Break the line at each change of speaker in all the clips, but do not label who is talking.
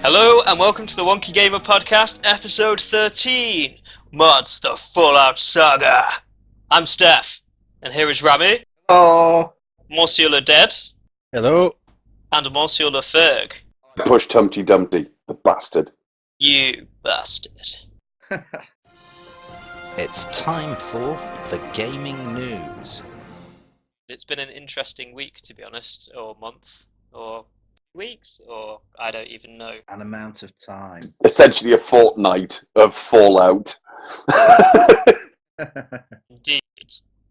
Hello and welcome to the Wonky Gamer podcast, episode 13, Mods the Fallout Saga. I'm Steph, and here is Rami.
Oh,
Monsieur Le Dead.
Hello.
And Monsieur Le Ferg.
Push Humpty Dumpty, the bastard.
You bastard.
It's time for the gaming news.
It's been an interesting week, to be honest, or month, or weeks, or I don't even know.
An amount of time.
Essentially a fortnight of Fallout.
Indeed.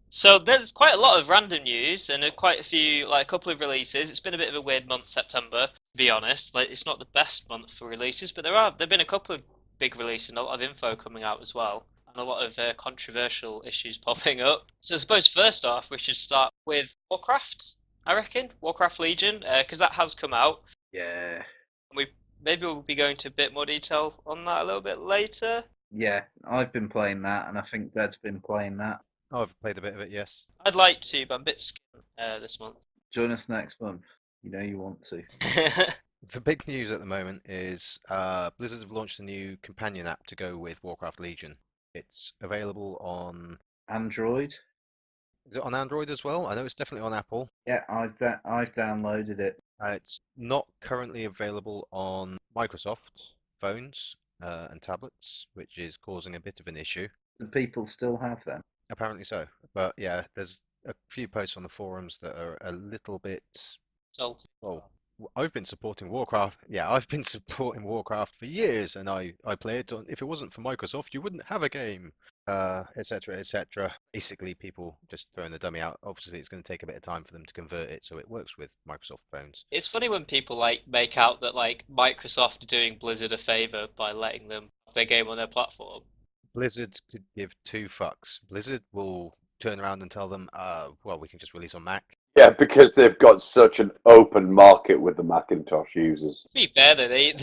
So there's quite a lot of random news and quite a few, like a couple of releases. It's been a bit of a weird month, September, to be honest. Like, it's not the best month for releases, but there've been a couple of big releases and a lot of info coming out as well, and a lot of controversial issues popping up. So I suppose first off, we should start with Warcraft. I reckon Warcraft Legion, because that has come out.
Yeah.
Maybe we'll be going to a bit more detail on that a little bit later.
Yeah, I've been playing that, and I think Dad's been playing that.
Oh, I've played a bit of it, yes.
I'd like to, but I'm a bit scared this month.
Join us next month. You know you want to.
The big news at the moment is Blizzard have launched a new companion app to go with Warcraft Legion. It's available on...
Android?
Is it on Android as well? I know it's definitely on Apple.
Yeah, I've downloaded it.
It's not currently available on Microsoft phones and tablets, which is causing a bit of an issue.
Do people still have them?
Apparently so. But yeah, there's a few posts on the forums that are a little bit...
Salty.
Oh, I've been supporting Warcraft. Yeah, I've been supporting Warcraft for years, and I play it. If it wasn't for Microsoft, you wouldn't have a game, etc., etc. Basically, people just throwing the dummy out. Obviously, it's going to take a bit of time for them to convert it, so it works with Microsoft phones.
It's funny when people make out that Microsoft are doing Blizzard a favor by letting them have their game on their platform.
Blizzard could give two fucks. Blizzard will turn around and tell them, well, we can just release on Mac.
Yeah, because they've got such an open market with the Macintosh users.
To be fair, though, they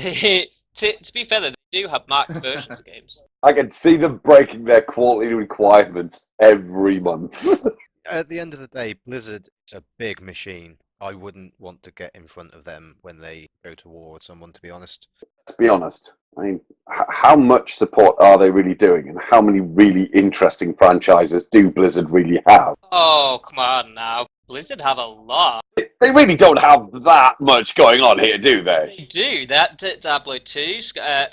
do have Mac versions of games.
I can see them breaking their quality requirements every month.
At the end of the day, Blizzard is a big machine. I wouldn't want to get in front of them when they go to war with someone, to be honest.
Let's be honest. I mean, how much support are they really doing, and how many really interesting franchises do Blizzard really have?
Oh, come on now. Blizzard have a lot.
They really don't have that much going on here, do they?
They do. That Diablo 2,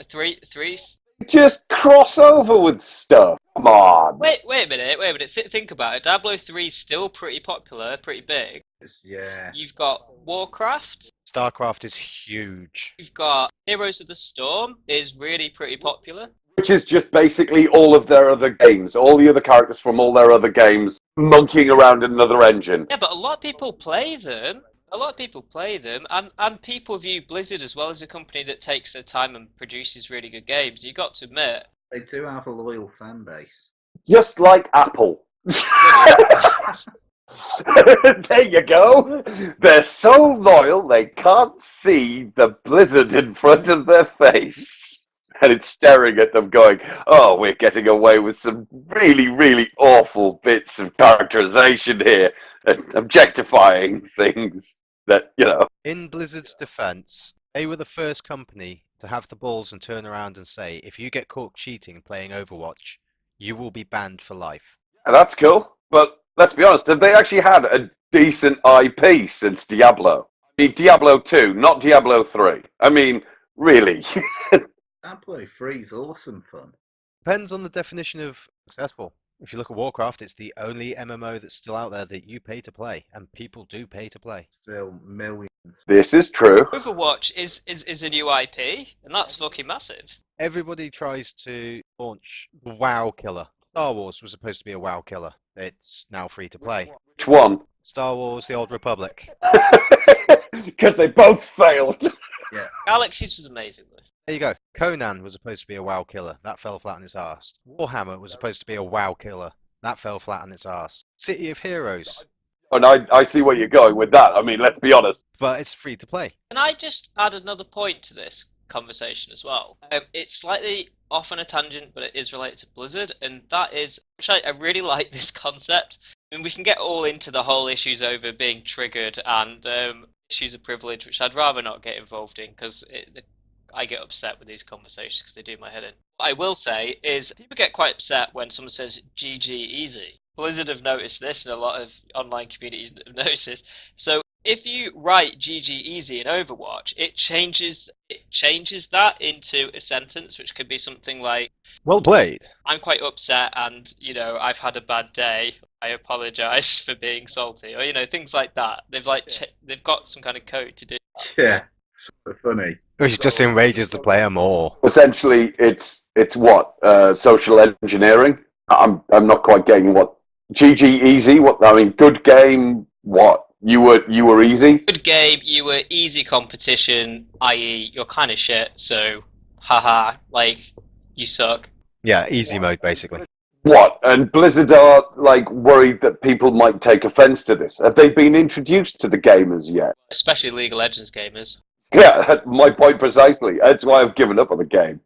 3...
Just cross over with stuff. Come on.
Wait a minute. Think about it. Diablo 3 is still pretty popular, pretty big.
Yeah.
You've got Warcraft.
StarCraft is huge.
You've got Heroes of the Storm is really pretty popular.
Which is just basically all of their other games. All the other characters from all their other games monkeying around in another engine.
Yeah, but a lot of people play them. And people view Blizzard as well as a company that takes their time and produces really good games. You got to admit.
They do have a loyal fan base.
Just like Apple. There you go. They're so loyal they can't see the Blizzard in front of their face. And it's staring at them going, oh, we're getting away with some really, really awful bits of characterization here and objectifying things that, you know.
In Blizzard's defense, they were the first company to have the balls and turn around and say, if you get caught cheating playing Overwatch, you will be banned for life.
Yeah, that's cool. But let's be honest, have they actually had a decent IP since Diablo? I mean, Diablo 2, not Diablo 3. I mean, really.
Diablo 3 is awesome fun.
Depends on the definition of successful. If you look at Warcraft, it's the only MMO that's still out there that you pay to play, and people do pay to play.
Still millions.
This is true.
Overwatch is a new IP, and that's fucking massive.
Everybody tries to launch the WoW killer. Star Wars was supposed to be a WoW killer. It's now free to play.
Which one?
Star Wars: The Old Republic.
Because they both failed.
Yeah.
Galaxies was amazing, though.
There you go. Conan was supposed to be a WoW killer. That fell flat on its arse. Warhammer was supposed to be a WoW killer. That fell flat on its arse. City of Heroes.
And I see where you're going with that. I mean, let's be honest.
But it's free to play.
Can I just add another point to this? conversation as well. It's slightly off on a tangent, but it is related to Blizzard, and that is, actually, I really like this concept. I mean, we can get all into the whole issues over being triggered and issues of privilege, which I'd rather not get involved in because I get upset with these conversations because they do my head in. What I will say is people get quite upset when someone says GG easy. Blizzard have noticed this, and a lot of online communities have noticed this. So if you write GG easy in Overwatch, it changes that into a sentence, which could be something like,
Well played.
I'm quite upset and, I've had a bad day. I apologise for being salty. Or, things like that. They've got some kind of code to do that.
Yeah, super funny.
Which just enrages the player more.
Essentially, it's what social engineering. I'm not quite getting what GG easy. What I mean, good game. What you were easy.
Good game, you were easy competition, i.e. you're kind of shit, so haha, you suck.
Yeah, easy mode basically.
What? And Blizzard are worried that people might take offense to this. Have they been introduced to the gamers yet?
Especially League of Legends gamers.
Yeah, my point precisely. That's why I've given up on the game.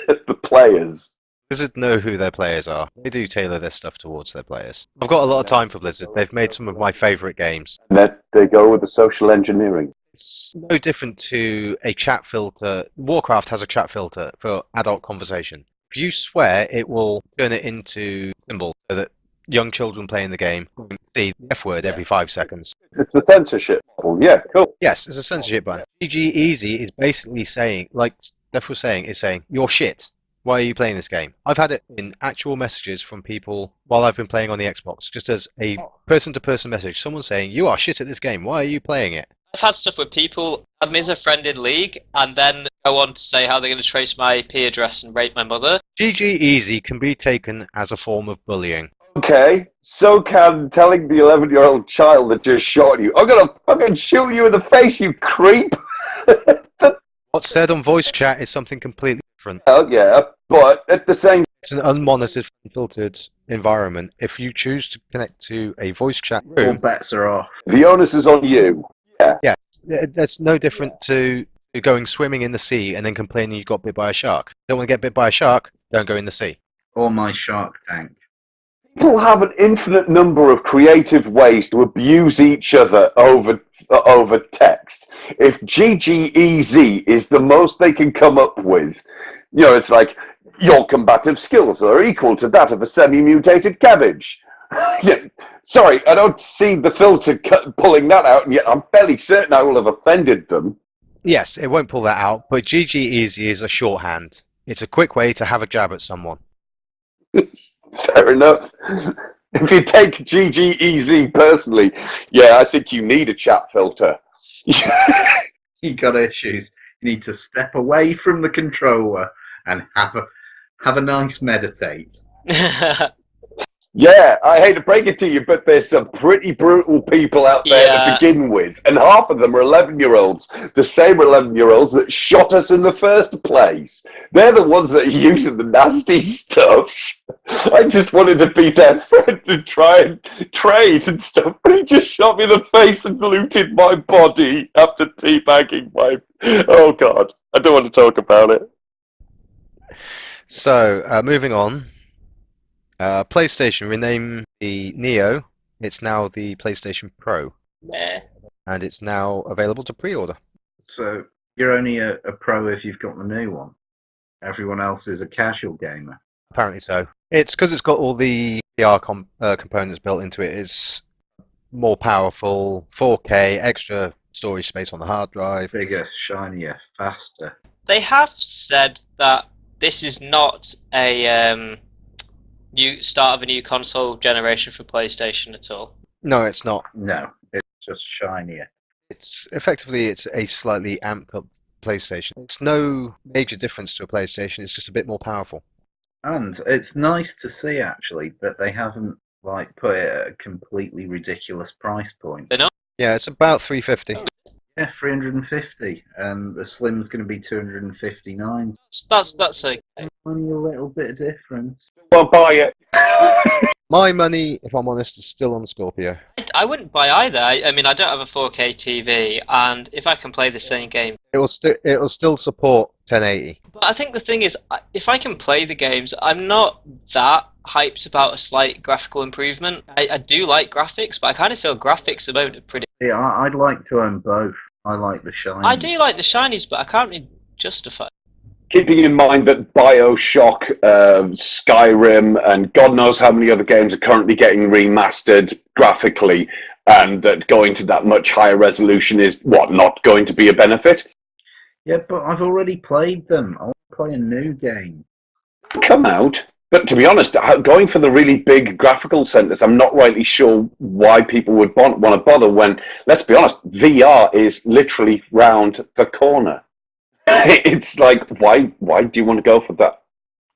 The players.
Blizzard know who their players are. They do tailor their stuff towards their players. I've got a lot of time for Blizzard. They've made some of my favourite games.
And then they go with the social engineering.
It's no different to a chat filter. Warcraft has a chat filter for adult conversation. If you swear, it will turn it into symbol so that young children playing the game see the F word every 5 seconds.
It's a censorship model. Yeah, cool.
Yes, it's a censorship button. GG Easy is basically saying, like Steph was saying, is saying, you're shit. Why are you playing this game? I've had it in actual messages from people while I've been playing on the Xbox, just as a person-to-person message. Someone saying, you are shit at this game. Why are you playing it?
I've had stuff where people add me as a friend in League and then go on to say how they're going to trace my IP address and rape my mother.
GG Easy can be taken as a form of bullying.
Okay, so can telling the 11-year-old child that just shot you, I'm gonna fucking shoot you in the face, you creep!
What's said on voice chat is something completely different.
Oh yeah, but at the same
It's an unmonitored, filtered environment. If you choose to connect to a voice chat
All
room,
bets are off.
the onus is on you.
that's no different to going swimming in the sea and then complaining you got bit by a shark. Don't want to get bit by a shark? Don't go in the sea.
Or my Shark Tank.
People have an infinite number of creative ways to abuse each other over text. If GGEZ is the most they can come up with, it's like, your combative skills are equal to that of a semi-mutated cabbage. Yeah, sorry, I don't see the filter pulling that out, and yet I'm fairly certain I will have offended them.
Yes, it won't pull that out, but GG Easy is a shorthand. It's a quick way to have a jab at someone.
Fair enough. If you take GGEZ personally, yeah, I think you need a chat filter.
You got issues. You need to step away from the controller and have a nice meditate.
Yeah, I hate to break it to you, but there's some pretty brutal people out there to begin with, and half of them are 11-year-olds, the same 11-year-olds that shot us in the first place. They're the ones that are using the nasty stuff. I just wanted to be their friend and try and trade and stuff, but he just shot me in the face and looted my body after teabagging my... Oh, God. I don't want to talk about it.
So, moving on. PlayStation renamed the Neo. It's now the PlayStation Pro.
Meh.
And it's now available to pre-order.
So you're only a pro if you've got the new one. Everyone else is a casual gamer.
Apparently so. It's because it's got all the VR components built into it. It's more powerful, 4K, extra storage space on the hard drive.
Bigger, shinier, faster.
They have said that this is not a new start of a new console generation for PlayStation at all.
No, it's not.
No, it's just shinier.
It's a slightly amped up PlayStation. It's no major difference to a PlayStation. It's just a bit more powerful.
And it's nice to see actually that they haven't put it at a completely ridiculous price point.
They're not?
Yeah, it's about $350.
Yeah, 350, and the Slim's going to be 259.
That's okay.
Only a little bit of difference.
I'll buy it.
My money, if I'm honest, is still on Scorpio.
I wouldn't buy either. I mean, I don't have a 4K TV, and if I can play the same game.
It will still support 1080.
But I think the thing is, if I can play the games, I'm not that hyped about a slight graphical improvement. I do like graphics, but I kind of feel graphics at the moment are pretty.
Yeah, I'd like to own both. I like the shiny.
I do like the shinies, but I can't really justify it.
Keeping in mind that BioShock, Skyrim, and God knows how many other games are currently getting remastered graphically, and that going to that much higher resolution is, not going to be a benefit?
Yeah, but I've already played them. I want to play a new game.
Come out. But to be honest, going for the really big graphical centers, I'm not rightly sure why people would want to bother when, let's be honest, VR is literally round the corner. It's like, why do you want to go for that?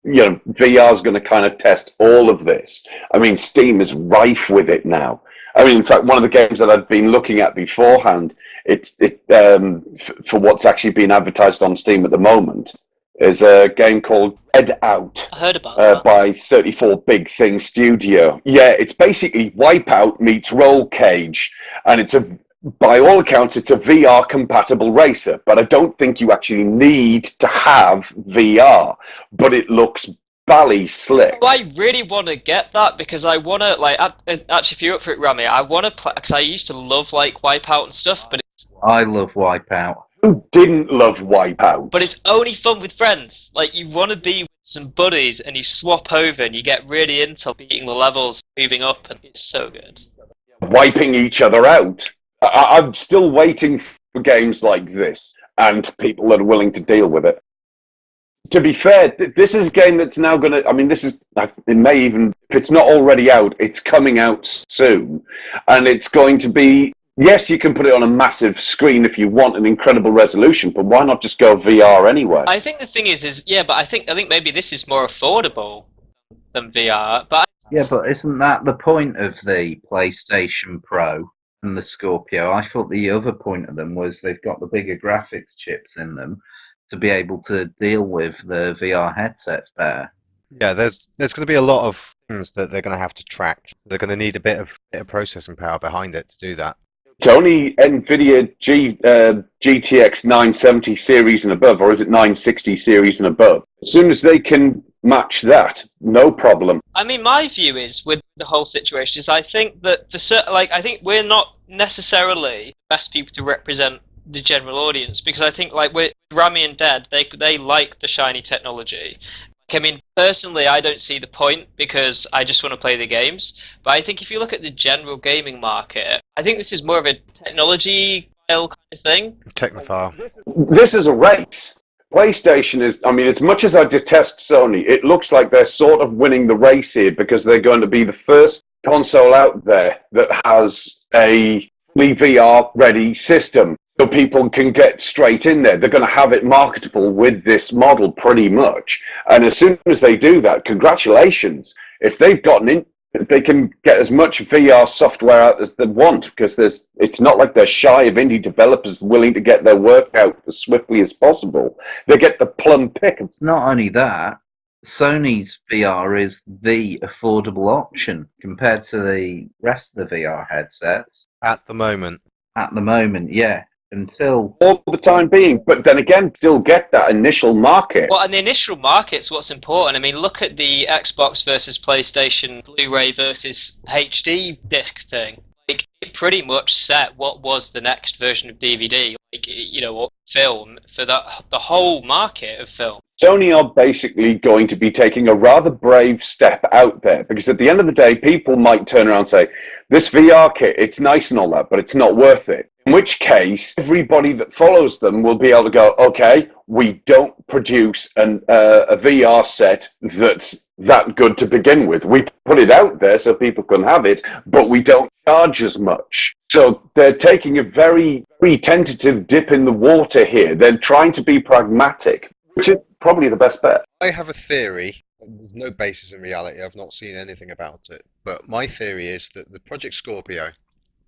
VR is going to kind of test all of this. I mean, Steam is rife with it now. I mean, in fact, one of the games that I'd been looking at beforehand, for what's actually being advertised on Steam at the moment, is a game called Red Out.
I heard about that.
By 34 Big Thing Studio. Yeah, it's basically Wipeout meets Roll Cage, and by all accounts, it's a VR-compatible racer, but I don't think you actually need to have VR, but it looks bally slick.
Well, I really want to get that because I want to, actually, if you're up for it, Rami, I want to play, because I used to love, Wipeout and stuff, but
I love Wipeout.
Who didn't love Wipeout?
But it's only fun with friends. You want to be with some buddies, and you swap over, and you get really into beating the levels, moving up, and it's so good.
Wiping each other out. I'm still waiting for games like this and people that are willing to deal with it. To be fair, this is a game that's now going to, it may even, if it's not already out, it's coming out soon. And it's going to be, yes, you can put it on a massive screen if you want an incredible resolution, but why not just go VR anyway?
I think the thing is but I think maybe this is more affordable than VR.
Yeah, but isn't that the point of the PlayStation Pro and the Scorpio? I thought the other point of them was they've got the bigger graphics chips in them to be able to deal with the VR headsets better.
Yeah, there's going to be a lot of things that they're going to have to track. They're going to need a bit of processing power behind it to do that.
It's only NVIDIA GTX 970 series and above, or is it 960 series and above? As soon as they can match that, no problem.
I mean, my view is with the whole situation is I think that I think we're not necessarily the best people to represent the general audience because I think with Rami and Dad, they like the shiny technology. I mean, personally, I don't see the point because I just want to play the games. But I think if you look at the general gaming market, I think this is more of a technology kind of thing.
Technophile.
This is a race. PlayStation is, as much as I detest Sony, it looks like they're sort of winning the race here because they're going to be the first console out there that has a fully VR-ready system. So people can get straight in there. They're going to have it marketable with this model pretty much. And as soon as they do that, congratulations. If they've gotten in, they can get as much VR software out as they want because it's not like they're shy of indie developers willing to get their work out as swiftly as possible. They get the plum pick.
It's not only that, Sony's VR is the affordable option compared to the rest of the VR headsets.
At the moment.
At the moment, yeah. Until
all the time being, but then again, still get that initial market.
Well, and the initial market's what's important. I mean, look at the Xbox versus PlayStation Blu-ray versus HD disc thing. It pretty much set what was the next version of DVD, or film for the whole market of film.
Sony are basically going to be taking a rather brave step out there because at the end of the day, people might turn around and say, this VR kit, it's nice and all that, but it's not worth it. In which case, everybody that follows them will be able to go, okay, we don't produce a VR set that's that good to begin with. We put it out there so people can have it, but we don't charge as much. So they're taking a very, very tentative dip in the water here. They're trying to be pragmatic, which is probably the best bet.
I have a theory. There's no basis in reality. I've not seen anything about it. But my theory is that the Project Scorpio,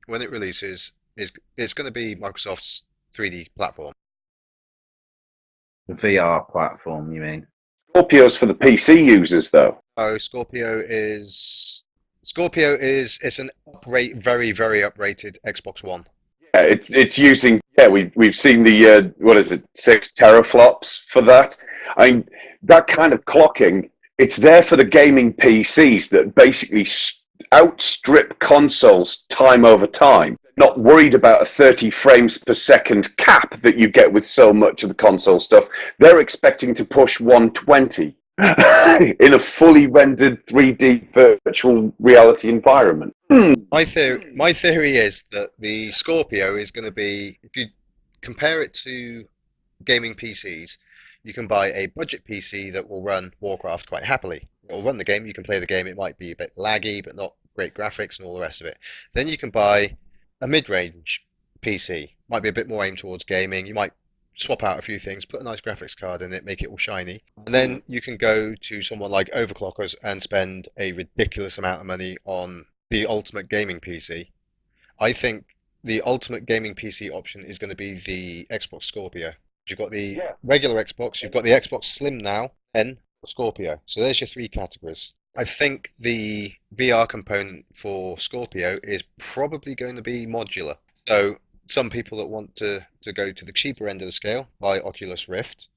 when it releases, it's going to be Microsoft's 3D platform.
the VR platform, you mean?
Scorpio's for the PC users, though.
Oh, Scorpio is Scorpio it's an very very uprated Xbox One.
It's using we've seen the what is it 6 teraflops for that. I mean that kind of clocking. It's there for the gaming PCs that basically outstrip consoles time over time. Not worried about a 30 frames per second cap that you get with so much of the console stuff. They're expecting to push 120 in a fully rendered 3D virtual reality environment.
My theory is that the Scorpio is going to be, if you compare it to gaming PCs, you can buy a budget PC that will run Warcraft quite happily. It will run the game, you can play the game, it might be a bit laggy, but not great graphics and all the rest of it. Then you can buy a mid-range PC, might be a bit more aimed towards gaming, you might swap out a few things, put a nice graphics card in it, make it all shiny. And then you can go to someone like Overclockers and spend a ridiculous amount of money on the ultimate gaming PC. I think the ultimate gaming PC option is going to be the Xbox Scorpio. You've got the regular Xbox, you've got the Xbox Slim now, and Scorpio. So there's your three categories. I think the VR component for Scorpio is probably going to be modular. So some people that want to go to the cheaper end of the scale buy Oculus Rift,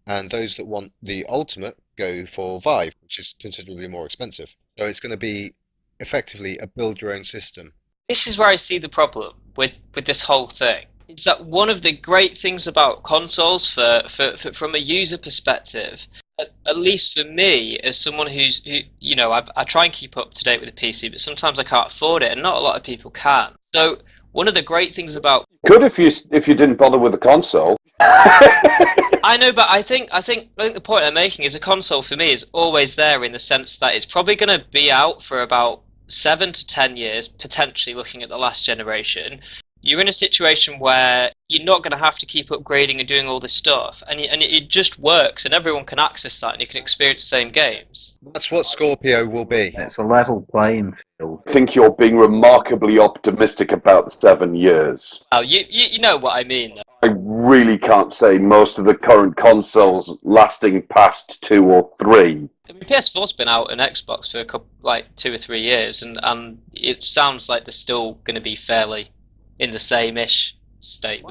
and those that want the ultimate go for Vive, which is considerably more expensive. So it's going to be effectively a build your own system.
This is where I see the problem with this whole thing. It's that one of the great things about consoles from a user perspective, at least for me, as someone who I try and keep up to date with the PC, but sometimes I can't afford it, and not a lot of people can. So one of the great things about
Good if you didn't bother with the console.
I know, but I think the point I'm making is a console for me is always there in the sense that it's probably going to be out for about 7 to 10 years, potentially looking at the last generation. You're in a situation where you're not going to have to keep upgrading and doing all this stuff, and it just works, and everyone can access that, and you can experience the same games.
That's what Scorpio will be.
It's a level playing field.
I think you're being remarkably optimistic about the 7 years.
Oh, you know what I mean.
I really can't say most of the current consoles lasting past 2 or 3.
I mean, PS4's been out on Xbox for a couple, 2 or 3 years, and it sounds like they're still going to be fairly in the same-ish state.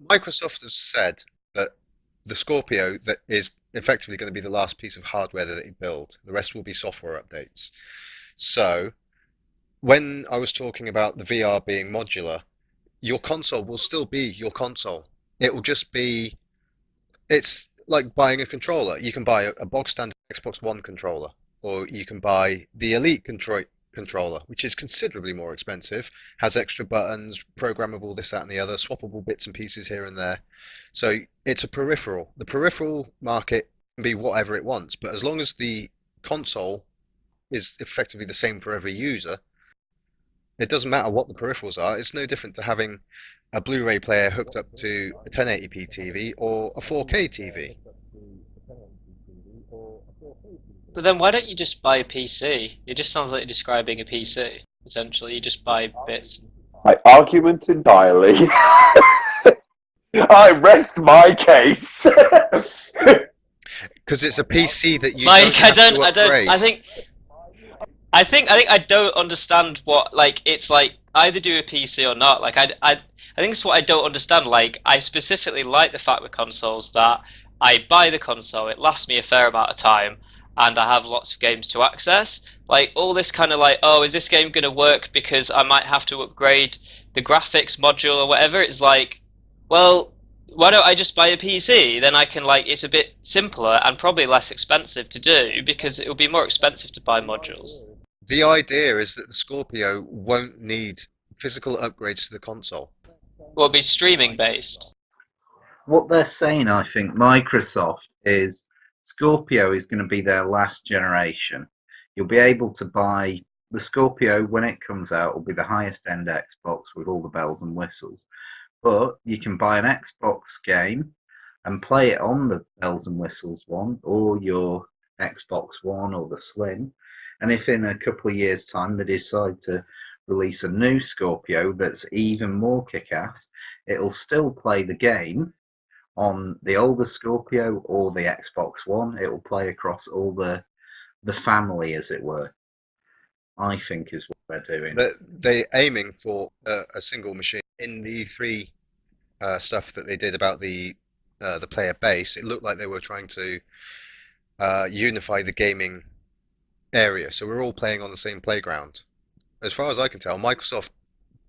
Microsoft has said that the Scorpio that is effectively going to be the last piece of hardware that they build. The rest will be software updates. So when I was talking about the VR being modular, your console will still be your console. It will just be, it's like buying a controller. You can buy a bog standard Xbox One controller, or you can buy the Elite controller, which is considerably more expensive, has extra buttons, programmable this, that, and the other, swappable bits and pieces here and there. So it's a peripheral. The peripheral market can be whatever it wants, but as long as the console is effectively the same for every user, it doesn't matter what the peripherals are. It's no different to having a Blu-ray player hooked up to a 1080p TV or a 4K TV.
But then why don't you just buy a PC? It just sounds like you're describing a PC. Essentially, you just buy bits.
My argument entirely. I rest my case.
Because it's a PC that you
Like,
don't have to upgrade.
I think I don't understand what, it's like, either do a PC or not. I think it's what I don't understand. I specifically like the fact with consoles that I buy the console, it lasts me a fair amount of time, and I have lots of games to access. All this kind of oh, is this game going to work because I might have to upgrade the graphics module or whatever? It's well, why don't I just buy a PC? Then I can, it's a bit simpler and probably less expensive to do, because it will be more expensive to buy modules.
The idea is that the Scorpio won't need physical upgrades to the console.
Will it be streaming based?
What they're saying, I think, Microsoft, is Scorpio is going to be their last generation. You'll be able to buy the Scorpio when it comes out, will be the highest end Xbox with all the bells and whistles. But you can buy an Xbox game and play it on the bells and whistles one, or your Xbox One or the Slim. And if in a couple of years' time they decide to release a new Scorpio that's even more kick-ass, it'll still play the game on the older Scorpio or the Xbox One. It will play across all the family, as it were. I think is what they're doing.
They're aiming for a single machine. In the three stuff that they did about the player base, it looked like they were trying to unify the gaming area, so we're all playing on the same playground. As far as I can tell, Microsoft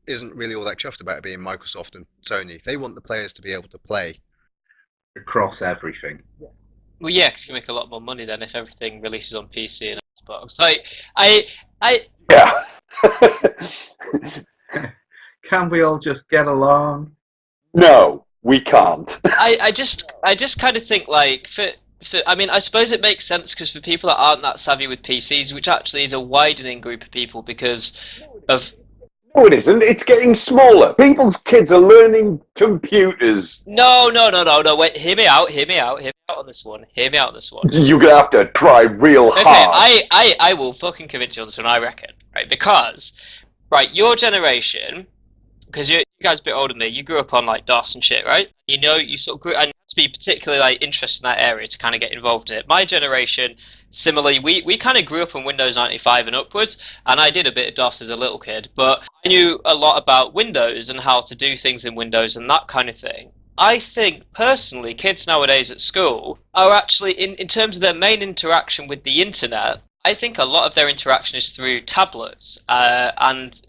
isn't really all that chuffed about it being Microsoft and Sony. They want the players to be able to play
Across everything.
Well, yeah, because you can make a lot more money then if everything releases on PC and Xbox. Like, I
Yeah.
Can we all just get along?
No, we can't.
I just kind of think like I mean, I suppose it makes sense because for people that aren't that savvy with PCs, which actually is a widening group of people because of.
No, it isn't. It's getting smaller. People's kids are learning computers.
No. Wait, hear me out on this one. Hear me out on this one.
You're gonna have to try real
Okay,
hard.
I will fucking convince you on this one. I reckon, right? Because, right, your generation, because you guys are a bit older than me, you grew up on like DOS and shit, right? You know, you sort of grew, and you have to be particularly like interested in that area to kind of get involved in it. My generation, similarly, we kind of grew up on Windows 95 and upwards, and I did a bit of DOS as a little kid, but I knew a lot about Windows and how to do things in Windows and that kind of thing. I think, personally, kids nowadays at school are actually, in terms of their main interaction with the internet, I think a lot of their interaction is through tablets and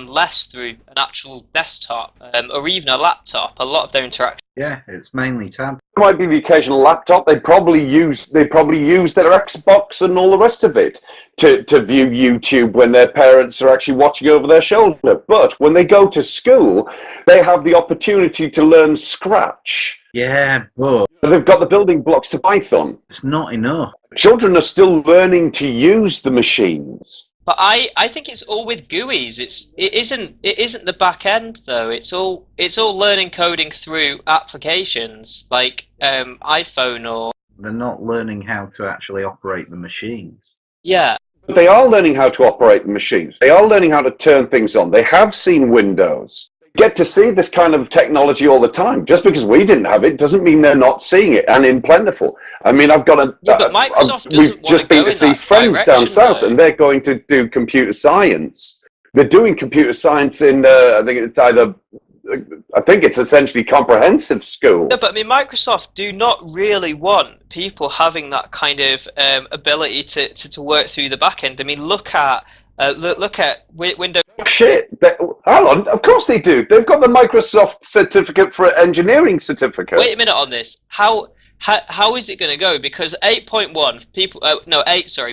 less through an actual desktop or even a laptop. A lot of their interaction.
Yeah, it's mainly tab.
There might be the occasional laptop. They probably use their Xbox and all the rest of it to view YouTube when their parents are actually watching over their shoulder. But when they go to school, they have the opportunity to learn Scratch.
Yeah, but
They've got the building blocks to Python.
it's not enough.
Children are still learning to use the machines.
But I think it's all with GUIs. It isn't the back end though. It's all learning coding through applications like iPhone or.
They're not learning how to actually operate the machines.
Yeah.
But they are learning how to operate the machines. They are learning how to turn things on. They have seen Windows. They get to see this kind of technology all the time. Just because we didn't have it doesn't mean they're not seeing it, and in plentiful. I mean, I've got a.
Yeah, but Microsoft doesn't
we've
want
just
to
been
go
to
in
see
that
friends down
direction,
south,
though.
and they're going to do computer science. They're doing computer science in. I think it's essentially comprehensive school.
No, but I mean, Microsoft do not really want people having that kind of ability to work through the back end. I mean, look at Windows.
Shit. Hang on. Of course they do. They've got the Microsoft certificate for engineering certificate.
Wait a minute on this. How is it going to go? Because 8.1 people,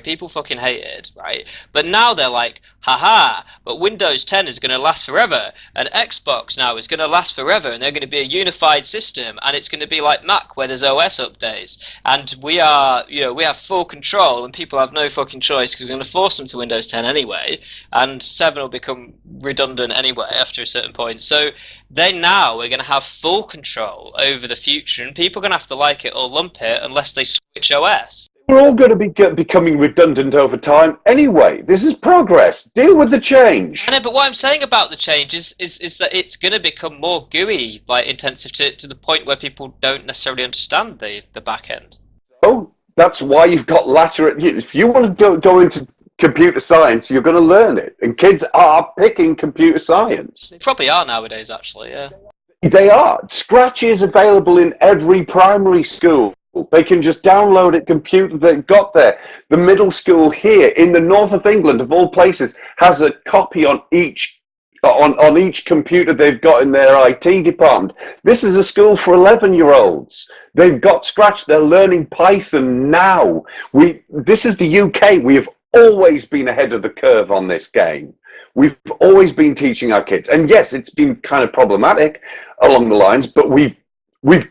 people fucking hated, right? But now they're like, haha, but Windows 10 is going to last forever, and Xbox now is going to last forever, and they're going to be a unified system, and it's going to be like Mac where there's OS updates, and we have full control, and people have no fucking choice because we're going to force them to Windows 10 anyway, and 7 will become redundant anyway after a certain point. So they now are going to have full control over the future, and people are going to have to like it or lump it unless they switch OS.
We're all going to be becoming redundant over time anyway. This is progress. Deal with the change.
I know, but what I'm saying about the change is that it's going to become more GUI, like intensive to the point where people don't necessarily understand the back end.
Oh, that's why you've got latter. If you want to go into computer science, you're going to learn it. And kids are picking computer science.
They probably are nowadays, actually, yeah.
They are. Scratch is available in every primary school. They can just download it, computer they've got there. The middle school here in the north of England, of all places, has a copy on each computer they've got in their IT department. This is a school for 11-year-olds. They've got Scratch. They're learning Python now. This is the UK. We have always been ahead of the curve on this game. We've always been teaching our kids. And yes, it's been kind of problematic along the lines, but we've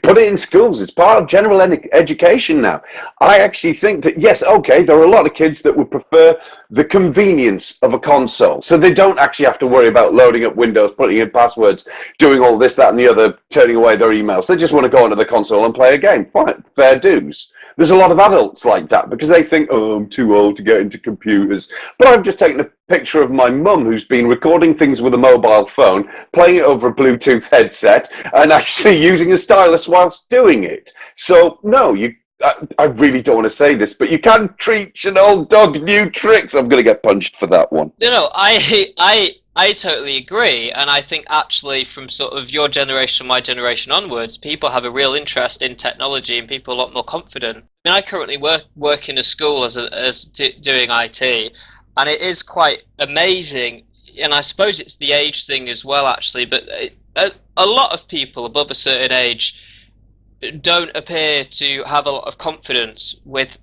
put it in schools. It's part of general education now. I actually think that, yes, okay, there are a lot of kids that would prefer the convenience of a console. So they don't actually have to worry about loading up Windows, putting in passwords, doing all this, that, and the other, turning away their emails. They just want to go onto the console and play a game. Fine, fair dues. There's a lot of adults like that because they think, oh, I'm too old to get into computers. But I've just taken a picture of my mum who's been recording things with a mobile phone, playing it over a Bluetooth headset, and actually using a stylus whilst doing it. So, no, I really don't want to say this, but you can teach an old dog new tricks. I'm going to get punched for that one.
No, I totally agree, and I think actually from sort of your generation, my generation onwards, people have a real interest in technology, and people are a lot more confident. I mean, I currently work in a school doing IT, and it is quite amazing. And I suppose it's the age thing as well, actually. But a lot of people above a certain age don't appear to have a lot of confidence with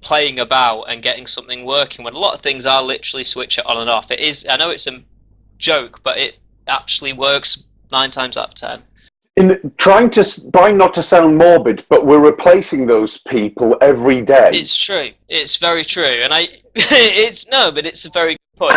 playing about and getting something working, when a lot of things are literally switch it on and off. It is, I know it's a joke, but it actually works 9 times out of 10.
In trying not to sound morbid, but we're replacing those people every day.
It's true. It's very true, and but it's a very good point.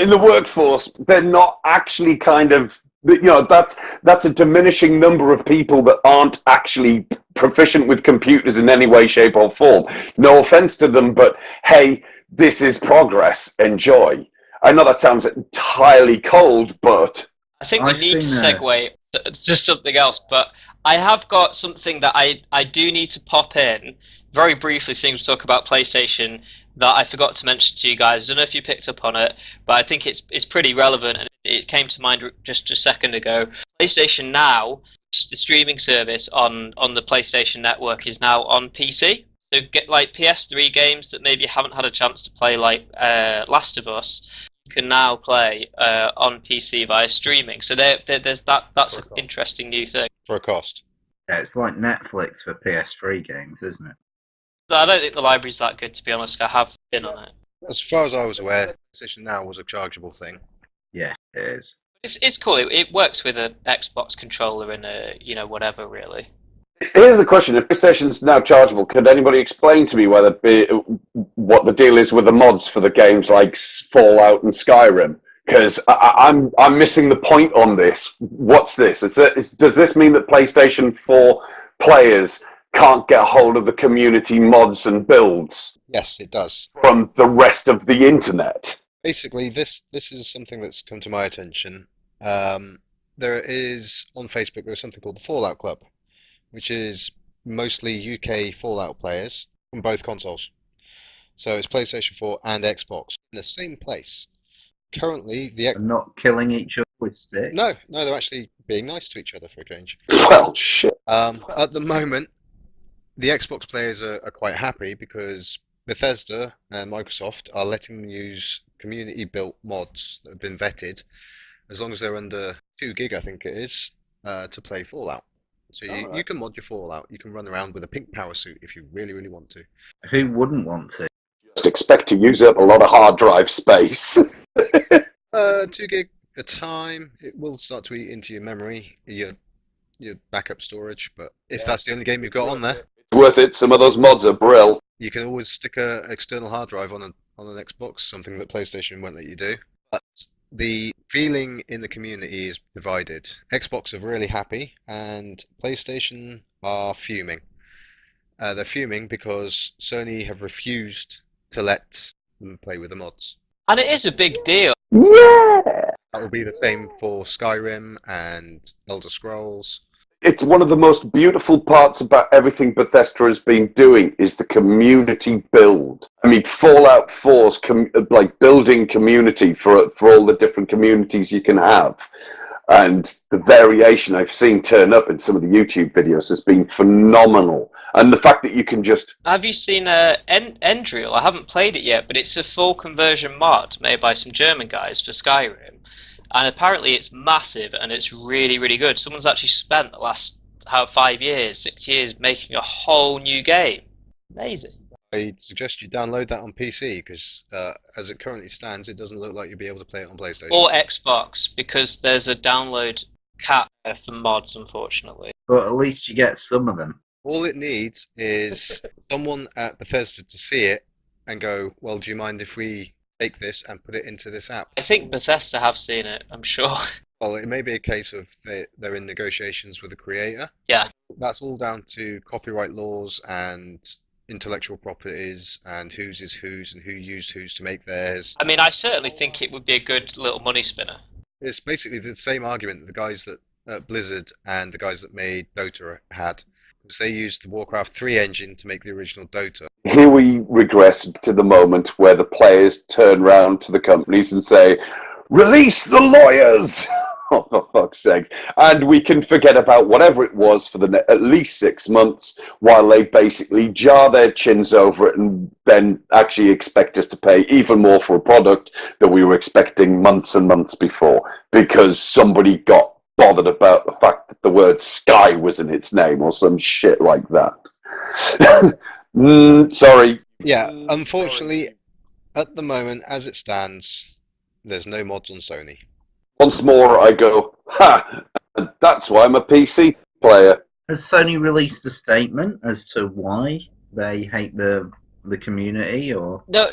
In the workforce, they're not actually kind of, that's a diminishing number of people that aren't actually proficient with computers in any way, shape, or form. No offense to them, but hey, this is progress. Enjoy. I know that sounds entirely cold, but
I think we need to segue to something else. But I have got something that I do need to pop in very briefly, seeing we talk about PlayStation, that I forgot to mention to you guys. I don't know if you picked up on it, but I think it's pretty relevant, and it came to mind just a second ago. PlayStation Now, which is the streaming service on the PlayStation Network, is now on PC. So get like PS3 games that maybe you haven't had a chance to play, like Last of Us, you can now play on PC via streaming. So there's that. That's an interesting new thing.
For a cost.
Yeah, it's like Netflix for PS3 games, isn't it?
I don't think the library's that good, to be honest. I have been on it.
As far as I was aware, PlayStation Now was a chargeable thing.
Yeah, it is.
It's cool. It works with an Xbox controller and whatever really.
here's the question: if PlayStation's now chargeable, could anybody explain to me what the deal is with the mods for the games like Fallout and Skyrim? Because I'm missing the point on this. What's this? Does this mean that PlayStation 4 players can't get a hold of the community mods and builds?
Yes, it does.
From the rest of the internet?
Basically, this is something that's come to my attention. There is, on Facebook, there's something called the Fallout Club, which is mostly UK Fallout players from both consoles. So it's PlayStation 4 and Xbox in the same place. Currently,
They're not killing each other with sticks.
No, they're actually being nice to each other for a change.
Well, shit.
At the moment, the Xbox players are quite happy because Bethesda and Microsoft are letting them use community-built mods that have been vetted, as long as they're under 2 gig, I think it is, to play Fallout. So you can mod your Fallout. You can run around with a pink power suit if you really, really want to.
Who wouldn't want to?
Just expect to use up a lot of hard drive space.
2 gig a time. It will start to eat into your memory, your backup storage. But if that's the only game you've got on there,
It's worth it. Some of those mods are brill.
you can always stick an external hard drive on an Xbox, something that PlayStation won't let you do. But the feeling in the community is divided. Xbox are really happy, and PlayStation are fuming. They're fuming because Sony have refused to let them play with the mods.
And it is a big deal.
Yeah!
That will be the same for Skyrim and Elder Scrolls.
It's one of the most beautiful parts about everything Bethesda has been doing is the community build. I mean, Fallout 4's like building community for all the different communities you can have. And the variation I've seen turn up in some of the YouTube videos has been phenomenal. And the fact that you can just...
Have you seen Endreal? I haven't played it yet, but it's a full conversion mod made by some German guys for Skyrim. And apparently it's massive and it's really, really good. Someone's actually spent the last 5 years, 6 years making a whole new game. Amazing.
I suggest you download that on PC because as it currently stands, it doesn't look like you'll be able to play it on PlayStation.
Or Xbox, because there's a download cap for mods, unfortunately.
But at least you get some of them.
All it needs is someone at Bethesda to see it and go, well, do you mind if we take this and put it into this app?
I think Bethesda have seen it, I'm sure.
Well, it may be a case of they're in negotiations with the creator.
Yeah.
That's all down to copyright laws and intellectual properties and whose is whose and who used whose to make theirs.
I mean, I certainly think it would be a good little money spinner.
It's basically the same argument the guys that Blizzard and the guys that made Dota had. because they used the Warcraft 3 engine to make the original Dota.
Here we regress to the moment where the players turn round to the companies and say, "Release the lawyers!" Oh, for fuck's sake. And we can forget about whatever it was for at least 6 months while they basically jar their chins over it and then actually expect us to pay even more for a product that we were expecting months and months before because somebody got bothered about the fact that the word Sky was in its name or some shit like that. Sorry.
Yeah, unfortunately, at the moment, as it stands, there's no mods on Sony.
Once more, I go, ha! That's why I'm a PC player.
Has Sony released a statement as to why they hate the community, or
No,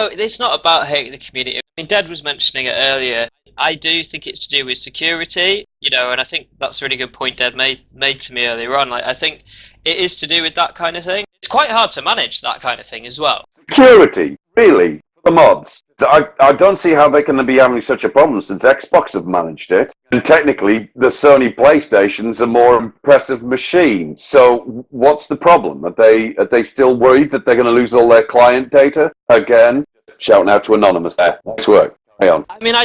it's not about hating the community. I mean, Dad was mentioning it earlier. I do think it's to do with security, and I think that's a really good point Dad made to me earlier on. Like, I think it is to do with that kind of thing. It's quite hard to manage that kind of thing as well.
Security, really? The mods. I don't see how they can be having such a problem since Xbox have managed it. And technically, the Sony PlayStation's a more impressive machine. So what's the problem? Are they still worried that they're going to lose all their client data again? Shouting out to Anonymous there. Nice work. Hang on.
I mean, I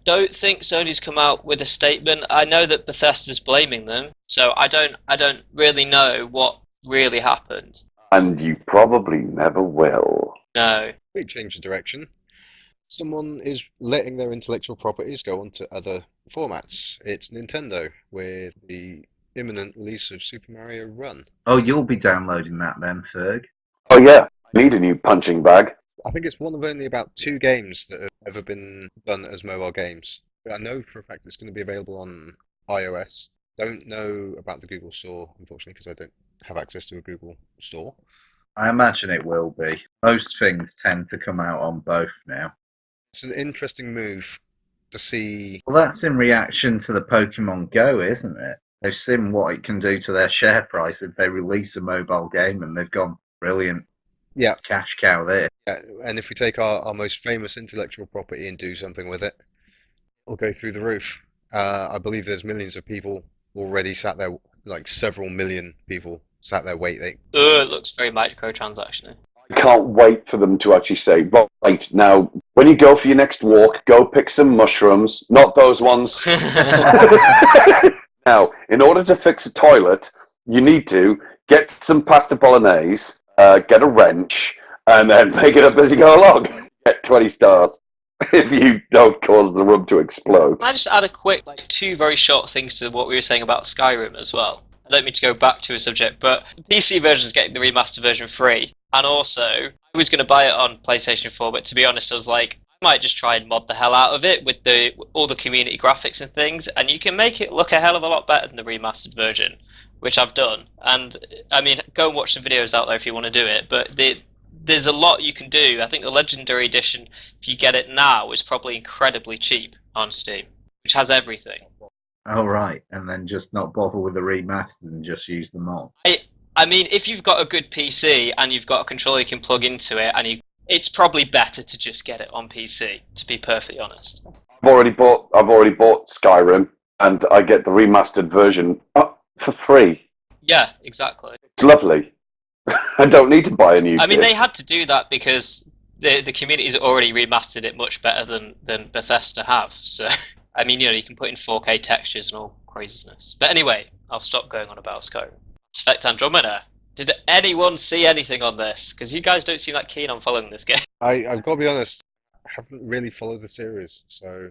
don't think Sony's come out with a statement. I know that Bethesda's blaming them, so I don't really know what really happened.
And you probably never will.
No.
Big change of direction. Someone is letting their intellectual properties go onto other formats. It's Nintendo with the imminent release of Super Mario Run.
oh, you'll be downloading that then, Ferg?
Oh yeah, need a new punching bag.
I think it's one of only about 2 games that have ever been done as mobile games. But I know for a fact it's going to be available on iOS. Don't know about the Google Store, unfortunately, because I don't have access to a Google Store.
I imagine it will be. Most things tend to come out on both now.
It's an interesting move to see.
Well, that's in reaction to the Pokemon Go, isn't it? They've seen what it can do to their share price if they release a mobile game, and they've gone, brilliant.
Yeah.
Cash cow there.
Yeah, and if we take our most famous intellectual property and do something with it, it'll go through the roof. I believe there's millions of people already sat there, like several million people sat there waiting.
It looks very microtransaction-y.
I can't wait for them to actually say, right, now, when you go for your next walk, go pick some mushrooms, not those ones. Now, in order to fix a toilet, you need to get some pasta bolognese, get a wrench, and then make it up as you go along. Get 20 stars if you don't cause the room to explode.
Can I just add a quick, 2 very short things to what we were saying about Skyrim as well? I don't mean to go back to a subject, but the PC version is getting the remastered version free. And also, I was going to buy it on PlayStation 4, but to be honest, I was like, I might just try and mod the hell out of it with all the community graphics and things, and you can make it look a hell of a lot better than the remastered version, which I've done. And, I mean, go and watch some videos out there if you want to do it, but there's a lot you can do. I think the Legendary Edition, if you get it now, is probably incredibly cheap on Steam, which has everything.
Oh, right. And then just not bother with the remastered and just use the mods.
I mean, if you've got a good PC and you've got a controller you can plug into it, it's probably better to just get it on PC, to be perfectly honest.
I've already bought Skyrim, and I get the remastered version for free.
Yeah, exactly.
It's lovely. I don't need to buy a new.
I mean,
disc.
they had to do that because the community's already remastered it much better than Bethesda have. So, I mean, you can put in 4K textures and all craziness. But anyway, I'll stop going on about Skyrim. Effect Andromeda. Did anyone see anything on this? Because you guys don't seem that keen on following this game.
I've got to be honest, I haven't really followed the series, so.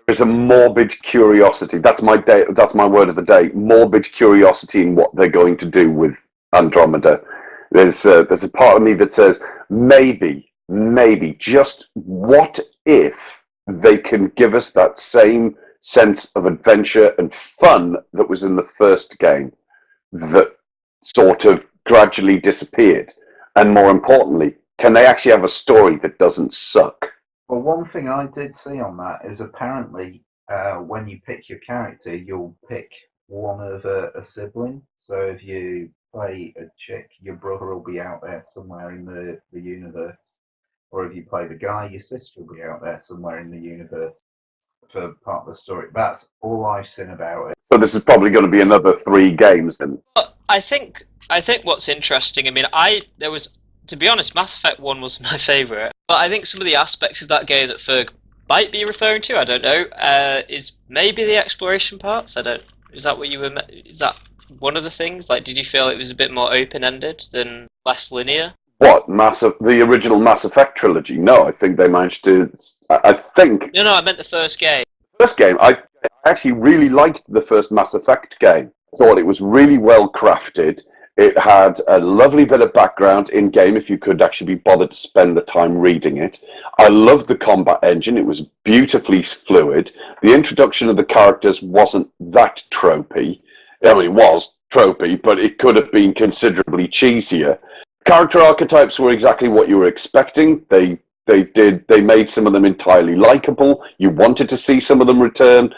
There's a morbid curiosity. That's my word of the day. Morbid curiosity in what they're going to do with Andromeda. There's a part of me that says maybe, just what if they can give us that same sense of adventure and fun that was in the first game that sort of gradually disappeared? And more importantly, can they actually have a story that doesn't suck?
Well, one thing I did see on that is apparently when you pick your character, you'll pick one of a sibling. So if you play a chick, your brother will be out there somewhere in the universe. Or if you play the guy, your sister will be out there somewhere in the universe. for part of the story. That's all I've seen about it.
So this is probably going to be another 3 games then.
But I think what's interesting. I mean, to be honest, Mass Effect 1 was my favourite. But I think some of the aspects of that game that Ferg might be referring to, I don't know, is maybe the exploration parts. Is that what you were? Is that one of the things? Like, did you feel it was a bit more open-ended than less linear?
What, the original Mass Effect trilogy? No, I think they managed to... I think...
No, I meant the first game.
First game, I actually really liked the first Mass Effect game. I thought it was really well crafted. It had a lovely bit of background in-game if you could actually be bothered to spend the time reading it. I loved the combat engine. It was beautifully fluid. The introduction of the characters wasn't that tropey. I mean, it was tropey, but it could have been considerably cheesier. Character archetypes were exactly what you were expecting. They made some of them entirely likable. You wanted to see some of them return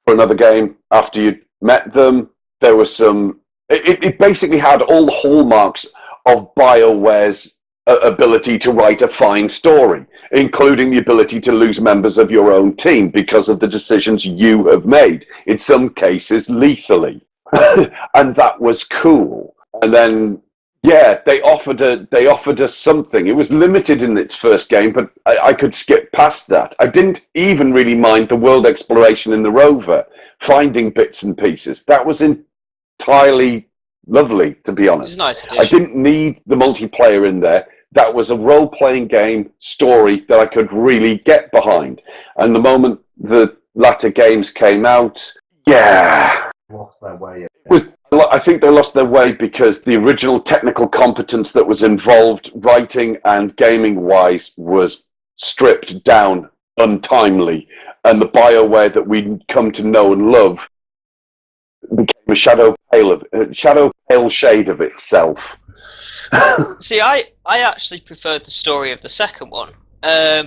for another game after you'd met them. There was some... It basically had all the hallmarks of BioWare's ability to write a fine story, including the ability to lose members of your own team because of the decisions you have made, in some cases lethally. And that was cool. And then, yeah, they offered us something. It was limited in its first game, but I could skip past that. I didn't even really mind the world exploration in the rover, finding bits and pieces. That was entirely lovely, to be honest.
It's a nice addition.
I didn't need the multiplayer in there. That was a role-playing game story that I could really get behind. And the moment the latter games came out, yeah,
Lost their way.
I think they lost their way because the original technical competence that was involved, writing and gaming-wise, was stripped down untimely, and the BioWare that we'd come to know and love became a shadow pale shade of itself.
See, I actually preferred the story of the second one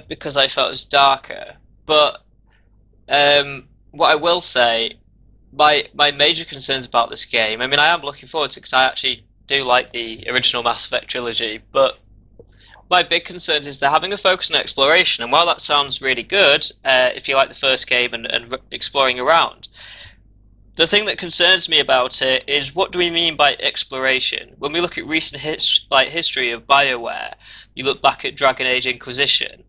because I felt it was darker. But what I will say, my major concerns about this game, I mean, I am looking forward to it because I actually do like the original Mass Effect trilogy, but my big concerns is they're having a focus on exploration, and while that sounds really good, if you like the first game and exploring around, the thing that concerns me about it is, what do we mean by exploration? When we look at recent history of BioWare, you look back at Dragon Age Inquisition,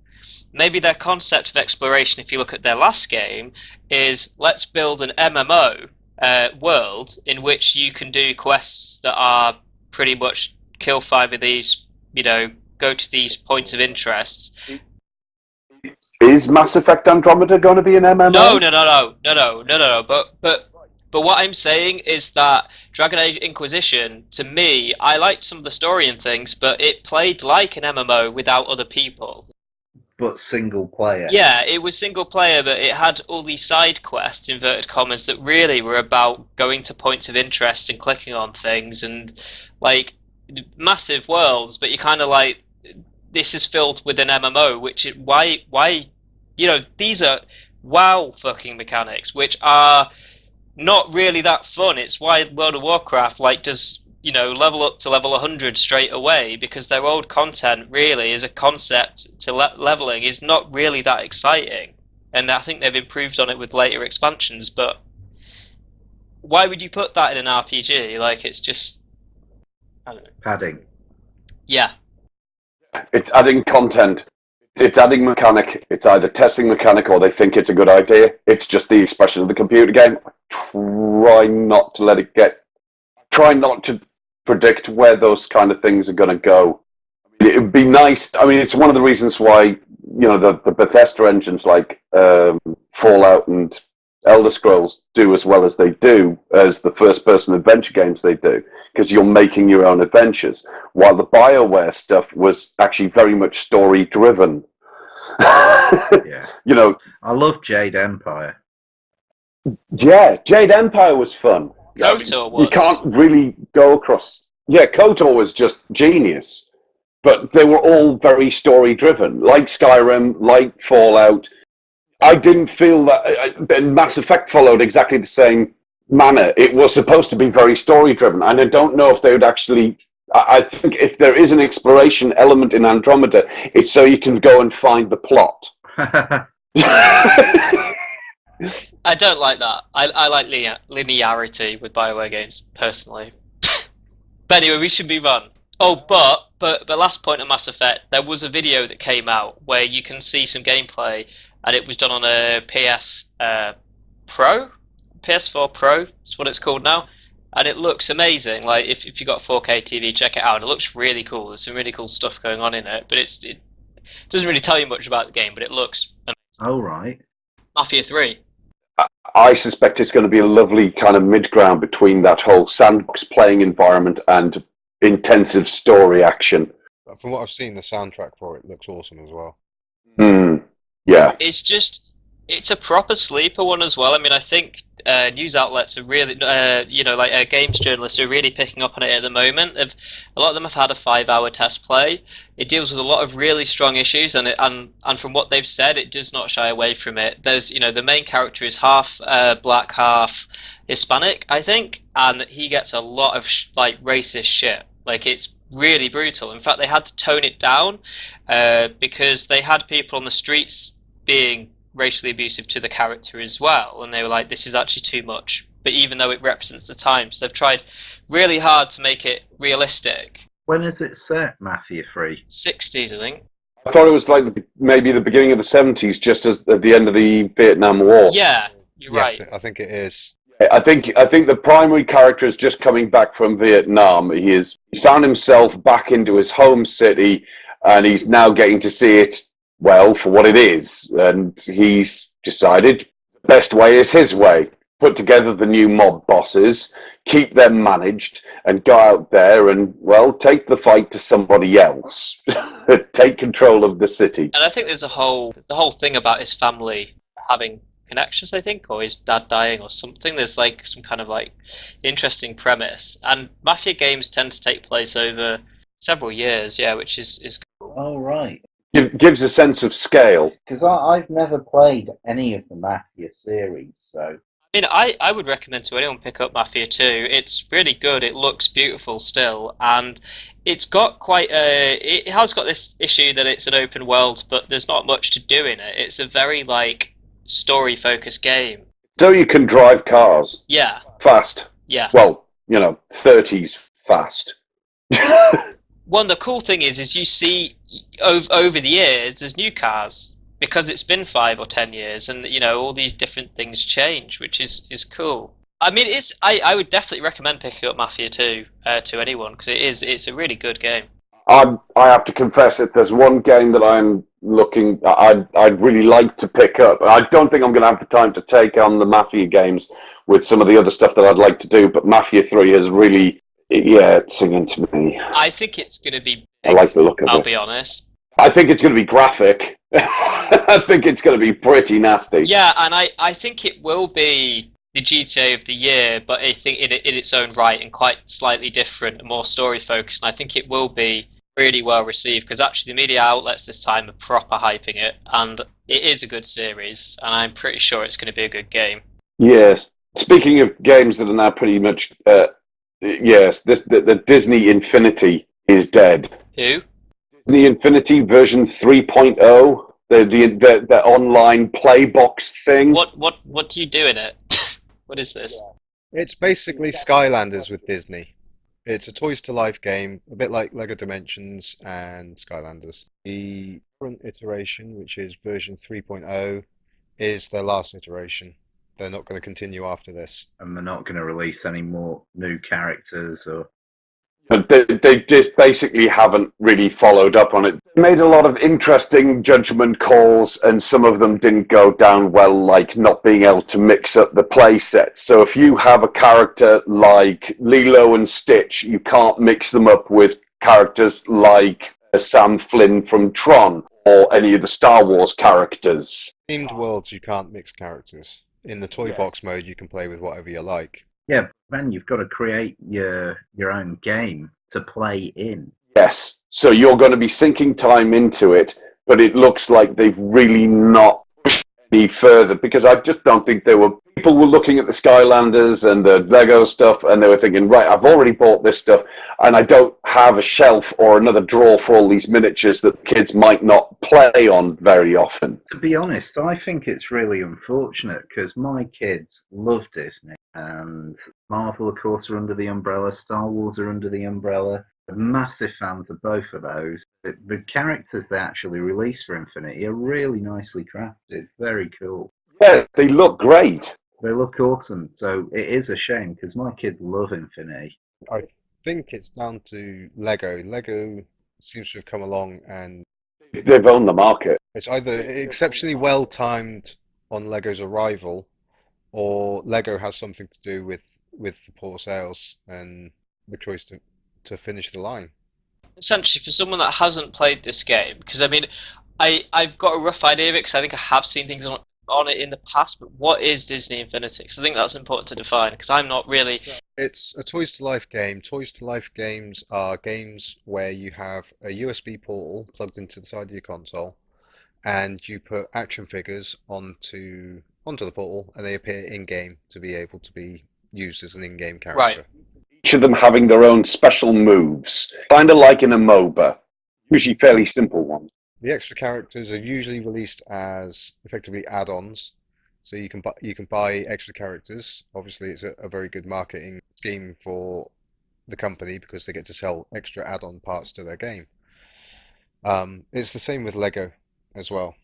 maybe their concept of exploration, if you look at their last game, is let's build an MMO world in which you can do quests that are pretty much kill 5 of these, go to these points of interest.
Is Mass Effect Andromeda going to be an MMO?
No. But what I'm saying is that Dragon Age Inquisition, to me, I liked some of the story and things, but it played like an MMO without other people.
But single player.
Yeah, it was single player, but it had all these side quests, inverted commas, that really were about going to points of interest and clicking on things and, like, massive worlds, but you kind of like, this is filled with an MMO, which is why, these are WoW fucking mechanics, which are not really that fun. It's why World of Warcraft does level up to level 100 straight away, because their old content really as a concept to leveling is not really that exciting, and I think they've improved on it with later expansions. But why would you put that in an RPG? Like, it's just, I don't know.
Padding.
Yeah.
It's adding content. It's adding mechanic. It's either testing mechanic or they think it's a good idea. It's just the expression of the computer game. Try not to predict where those kind of things are going to go. I mean, it would be nice. I mean, it's one of the reasons why, the Bethesda engines like Fallout and Elder Scrolls do as well as they do as the first-person adventure games they do, because you're making your own adventures, while the BioWare stuff was actually very much story-driven.
Yeah. I love Jade Empire.
Yeah, Jade Empire was fun.
KOTOR was.
You can't really go across... Yeah, KOTOR was just genius, but they were all very story-driven, like Skyrim, like Fallout. I didn't feel that Mass Effect followed exactly the same manner. It was supposed to be very story-driven, and I don't know if they would actually... I think if there is an exploration element in Andromeda, it's so you can go and find the plot.
I don't like that. I like linearity with Bioware games, personally. But anyway, we should move on. Oh, but last point on Mass Effect, there was a video that came out where you can see some gameplay, and it was done on a PS Pro, PS4 Pro. That's what it's called now, and it looks amazing. Like if you got 4K TV, check it out. It looks really cool. There's some really cool stuff going on in it, but it doesn't really tell you much about the game, but it looks amazing.
Oh, right.
Mafia 3.
I suspect it's going to be a lovely kind of mid-ground between that whole sandbox playing environment and intensive story action.
From what I've seen, the soundtrack for it looks awesome as well.
Yeah.
It's a proper sleeper one as well. I mean, I think news outlets are really, like games journalists are really picking up on it at the moment. A lot of them have had a 5-hour test play. It deals with a lot of really strong issues, and from what they've said, it does not shy away from it. There's, the main character is half black, half Hispanic, I think, and he gets a lot of racist shit. Like, it's really brutal. In fact, they had to tone it down because they had people on the streets being racially abusive to the character as well, and they were like, this is actually too much. But even though it represents the times, they've tried really hard to make it realistic.
When is it set, Mafia 3?
60s, I think.
I thought it was like maybe the beginning of the 70s, just as at the end of the Vietnam War.
Yeah, you're
Yes,
right.
I think it is.
I think the primary character is just coming back from Vietnam. He found himself back into his home city, and he's now getting to see it, well, for what it is. And he's decided the best way is his way. Put together the new mob bosses, keep them managed, and go out there and, well, take the fight to somebody else. Take control of the city.
And I think there's the whole thing about his family having connections, I think, or his dad dying or something. There's like some kind of like interesting premise. And Mafia games tend to take place over several years, yeah, which is cool.
Oh, right.
It gives a sense of scale.
Because I've never played any of the Mafia series, so...
I mean, I would recommend to anyone pick up Mafia 2. It's really good. It looks beautiful still, and it's got it has got this issue that it's an open world, but there's not much to do in it. It's a very story-focused game.
So you can drive cars.
Yeah.
Fast.
Yeah.
Well, 30s fast.
One, the cool thing is you see over the years, there's new cars because it's been 5 or 10 years, and all these different things change, which is cool. I mean, I would definitely recommend picking up Mafia 2 to anyone because it's a really good game.
I have to confess that there's one game that I'd really like to pick up. I don't think I'm going to have the time to take on the Mafia games with some of the other stuff that I'd like to do, but Mafia 3 has really, it's singing to me.
I think it's going to be big,
I like the look of it.
I'll be honest.
I think it's going to be graphic. I think it's going to be pretty nasty.
Yeah, and I think it will be the GTA of the year, but I think in its own right and quite slightly different and more story focused. And I think it will be really well received because actually the media outlets this time are proper hyping it, and it is a good series, and I'm pretty sure it's going to be a good game.
Yes. Speaking of games that are now pretty much, yes, the Disney Infinity is dead.
Who?
Disney Infinity version 3.0, the online playbox thing.
What do you do in it? What is this?
It's basically Skylanders with Disney. It's a Toys to Life game, a bit like Lego Dimensions and Skylanders. The current iteration, which is version 3.0, is their last iteration. They're not going to continue after this.
And they're not going to release any more new characters or...
They just basically haven't really followed up on it. They made a lot of interesting judgment calls, and some of them didn't go down well, like not being able to mix up the play set. So if you have a character like Lilo and Stitch, you can't mix them up with characters like Sam Flynn from Tron or any of the Star Wars characters.
Themed worlds, you can't mix characters. In the toy box mode, you can play with whatever you like.
Yeah, then you've got to create your own game to play in.
Yes, so you're going to be sinking time into it, but it looks like they've really not pushed any further because I just don't think they were people were looking at the Skylanders and the Lego stuff, and they were thinking, right, I've already bought this stuff, and I don't have a shelf or another drawer for all these miniatures that kids might not play on very often.
To be honest, I think it's really unfortunate because my kids love Disney, and Marvel, of course, are under the umbrella. Star Wars are under the umbrella. I'm massive fans of both of those. The characters they actually release for Infinity are really nicely crafted. Very cool.
Yeah, they look great.
They look awesome. So it is a shame because my kids love Infinity.
I think it's down to Lego. Lego seems to have come along, and
They've owned the market.
it's either exceptionally well timed on Lego's arrival, or Lego has something to do with the poor sales and the choice to finish the line.
Essentially, for someone that hasn't played this game, because I mean, I've got a rough idea of it because I think I have seen things on it in the past. But what is Disney Infinity? Because I think that's important to define. Because I'm not really.
It's a Toys to Life game. Toys to Life games are games where you have a USB portal plugged into the side of your console, and you put action figures onto the portal, and they appear in game to be able to be used as an in-game character.
Right.
Each of them having their own special moves, kind of like in a MOBA, usually fairly simple ones.
The extra characters are usually released as effectively add-ons, so you can buy extra characters. Obviously, it's a very good marketing scheme for the company because they get to sell extra add-on parts to their game. It's the same with Lego as well.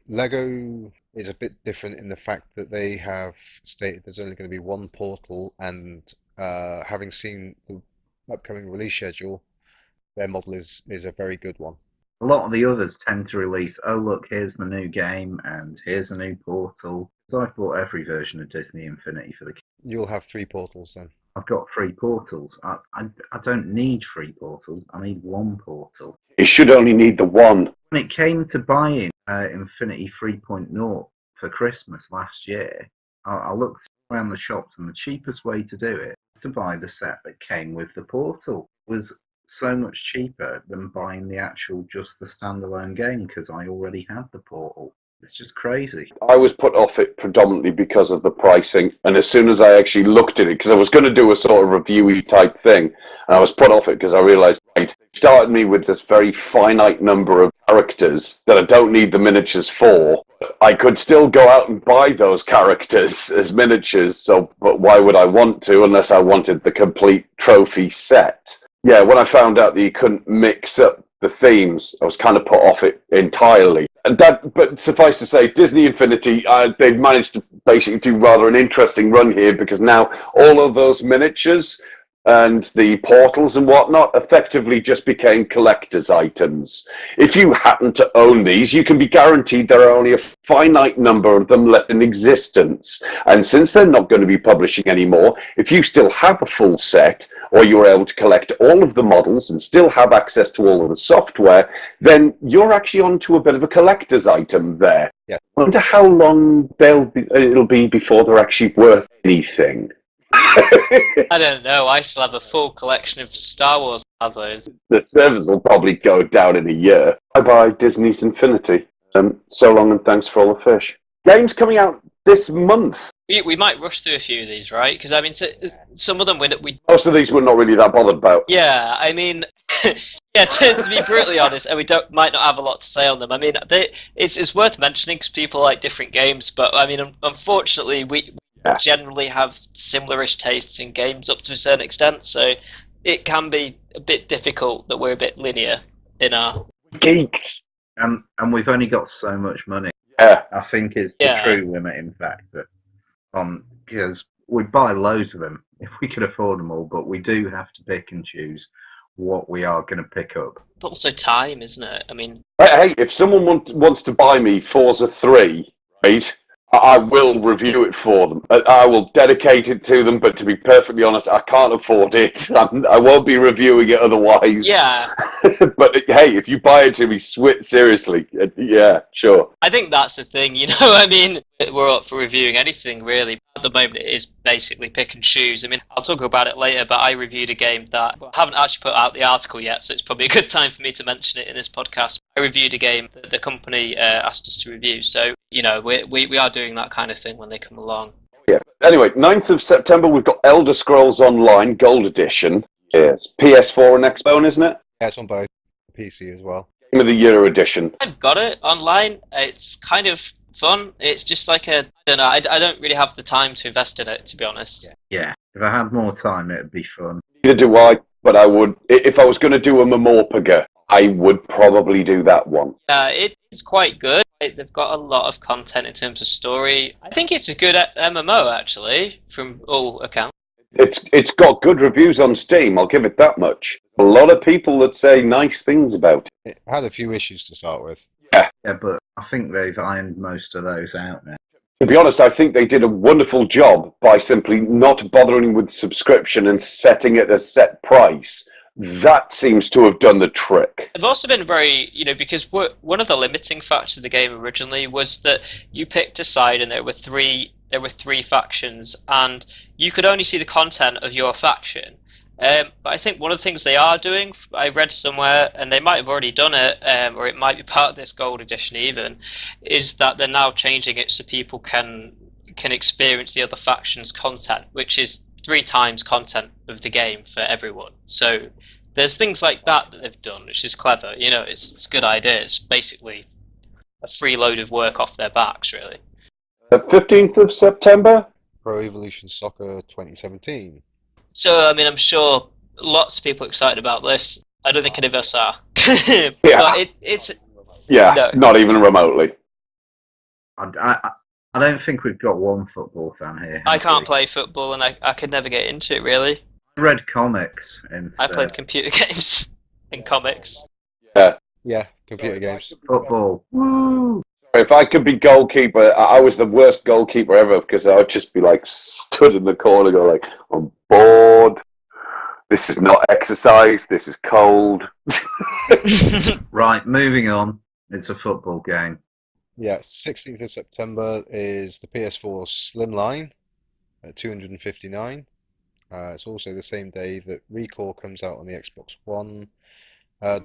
Lego is a bit different in the fact that they have stated there's only going to be one portal, and having seen the upcoming release schedule, their model is a very good one.
A lot of the others tend to release, oh look, here's the new game and here's a new portal. So I've bought every version of Disney Infinity for the kids.
You'll have 3 portals then.
I've got 3 portals. I don't need 3 portals. I need 1 portal.
You should only need the one.
When it came to buying Infinity 3.0 for Christmas last year, I looked around the shops, and the cheapest way to do it was to buy the set that came with the portal. It was so much cheaper than buying just the standalone game because I already had the portal. It's just crazy.
I was put off it predominantly because of the pricing, and as soon as I actually looked at it, because I was going to do a sort of reviewy type thing, and I was put off it because I realised, right, it started me with this very finite number of characters that I don't need the miniatures for. I could still go out and buy those characters as miniatures, but why would I want to unless I wanted the complete trophy set? Yeah, when I found out that you couldn't mix up the themes, I was kind of put off it entirely. But suffice to say, Disney Infinity, they've managed to basically do rather an interesting run here, because now all of those miniatures and the portals and whatnot effectively just became collector's items. If you happen to own these, you can be guaranteed there are only a finite number of them left in existence. And since they're not going to be publishing anymore, if you still have a full set, or you're able to collect all of the models and still have access to all of the software, then you're actually onto a bit of a collector's item there.
Yeah.
I wonder how long it'll be before they're actually worth anything.
I don't know. I still have a full collection of Star Wars Hazos.
The servers will probably go down in a year. Bye-bye, Disney's Infinity. So long and thanks for all the fish. Games coming out this month.
We might rush through a few of these, right? Because I mean, some of them we.
Most of these we're not really that bothered about.
Yeah, I mean, yeah. To be brutally honest, and we might not have a lot to say on them. I mean, it's worth mentioning because people like different games, but I mean, unfortunately, we generally have similarish tastes in games up to a certain extent, so it can be a bit difficult that we're a bit linear in our
geeks.
And we've only got so much money.
Yeah,
I think is the true limiting factor. Because we buy loads of them if we could afford them all, but we do have to pick and choose what we are going to pick up.
But also time, isn't it? I mean,
hey, if someone wants to buy me Forza 3, right, I will review it for them. I will dedicate it to them, but to be perfectly honest, I can't afford it. I won't be reviewing it otherwise.
Yeah.
But hey, if you buy it to me, seriously, yeah, sure.
I think that's the thing, you know. I mean, We're up for reviewing anything really. At the moment, it is basically pick and choose. I mean, I'll talk about it later, but I reviewed a game that I haven't actually put out the article yet, so it's probably a good time for me to mention it in this podcast. I reviewed a game that the company asked us to review, so we are doing that kind of thing when they come along.
Yeah. Anyway, 9th of September, we've got Elder Scrolls Online Gold Edition. Yes. PS4 and Xbox, isn't it?
Yeah, it's on both PC as well.
Game of the Year edition.
I've got it online. It's kind of fun. It's just like I don't know. I don't really have the time to invest in it, to be honest.
Yeah, if I had more time, it'd be fun.
Neither do I, but I would. If I was going to do a Memorpaga, I would probably do that one.
It's quite good. They've got a lot of content in terms of story. I think it's a good MMO, actually, from all accounts.
It's got good reviews on Steam, I'll give it that much. A lot of people that say nice things about it.
It had a few issues to start with.
Yeah, but I think they've ironed most of those out now.
To be honest, I think they did a wonderful job by simply not bothering with subscription and setting it a set price. That seems to have done the trick.
They've also been very, because one of the limiting factors of the game originally was that you picked a side and there were three factions, and you could only see the content of your faction. But I think one of the things they are doing, I read somewhere, and they might have already done it, or it might be part of this gold edition even, is that they're now changing it so people can experience the other faction's content, which is 3 times content of the game for everyone. So there's things like that they've done, which is clever. It's a good idea. It's basically a free load of work off their backs, really.
15th of September?
Pro Evolution Soccer 2017.
So, I mean, I'm sure lots of people are excited about this. I don't think any of us are.
Yeah.
But it's...
Yeah,
No.
not even remotely.
I don't think we've got one football fan here.
I
have
can't
we?
play football, and I could never get into it, really.
I read comics
I
instead.
played computer games and comics.
Yeah, computer games.
Football.
If I could be goalkeeper, I was the worst goalkeeper ever because I would just be like stood in the corner going like, I'm bored. This is not exercise. This is cold.
Right, moving on. It's a football game.
Yeah, 16th of September is the PS4 Slimline at 259. It's also the same day that Recall comes out on the Xbox One.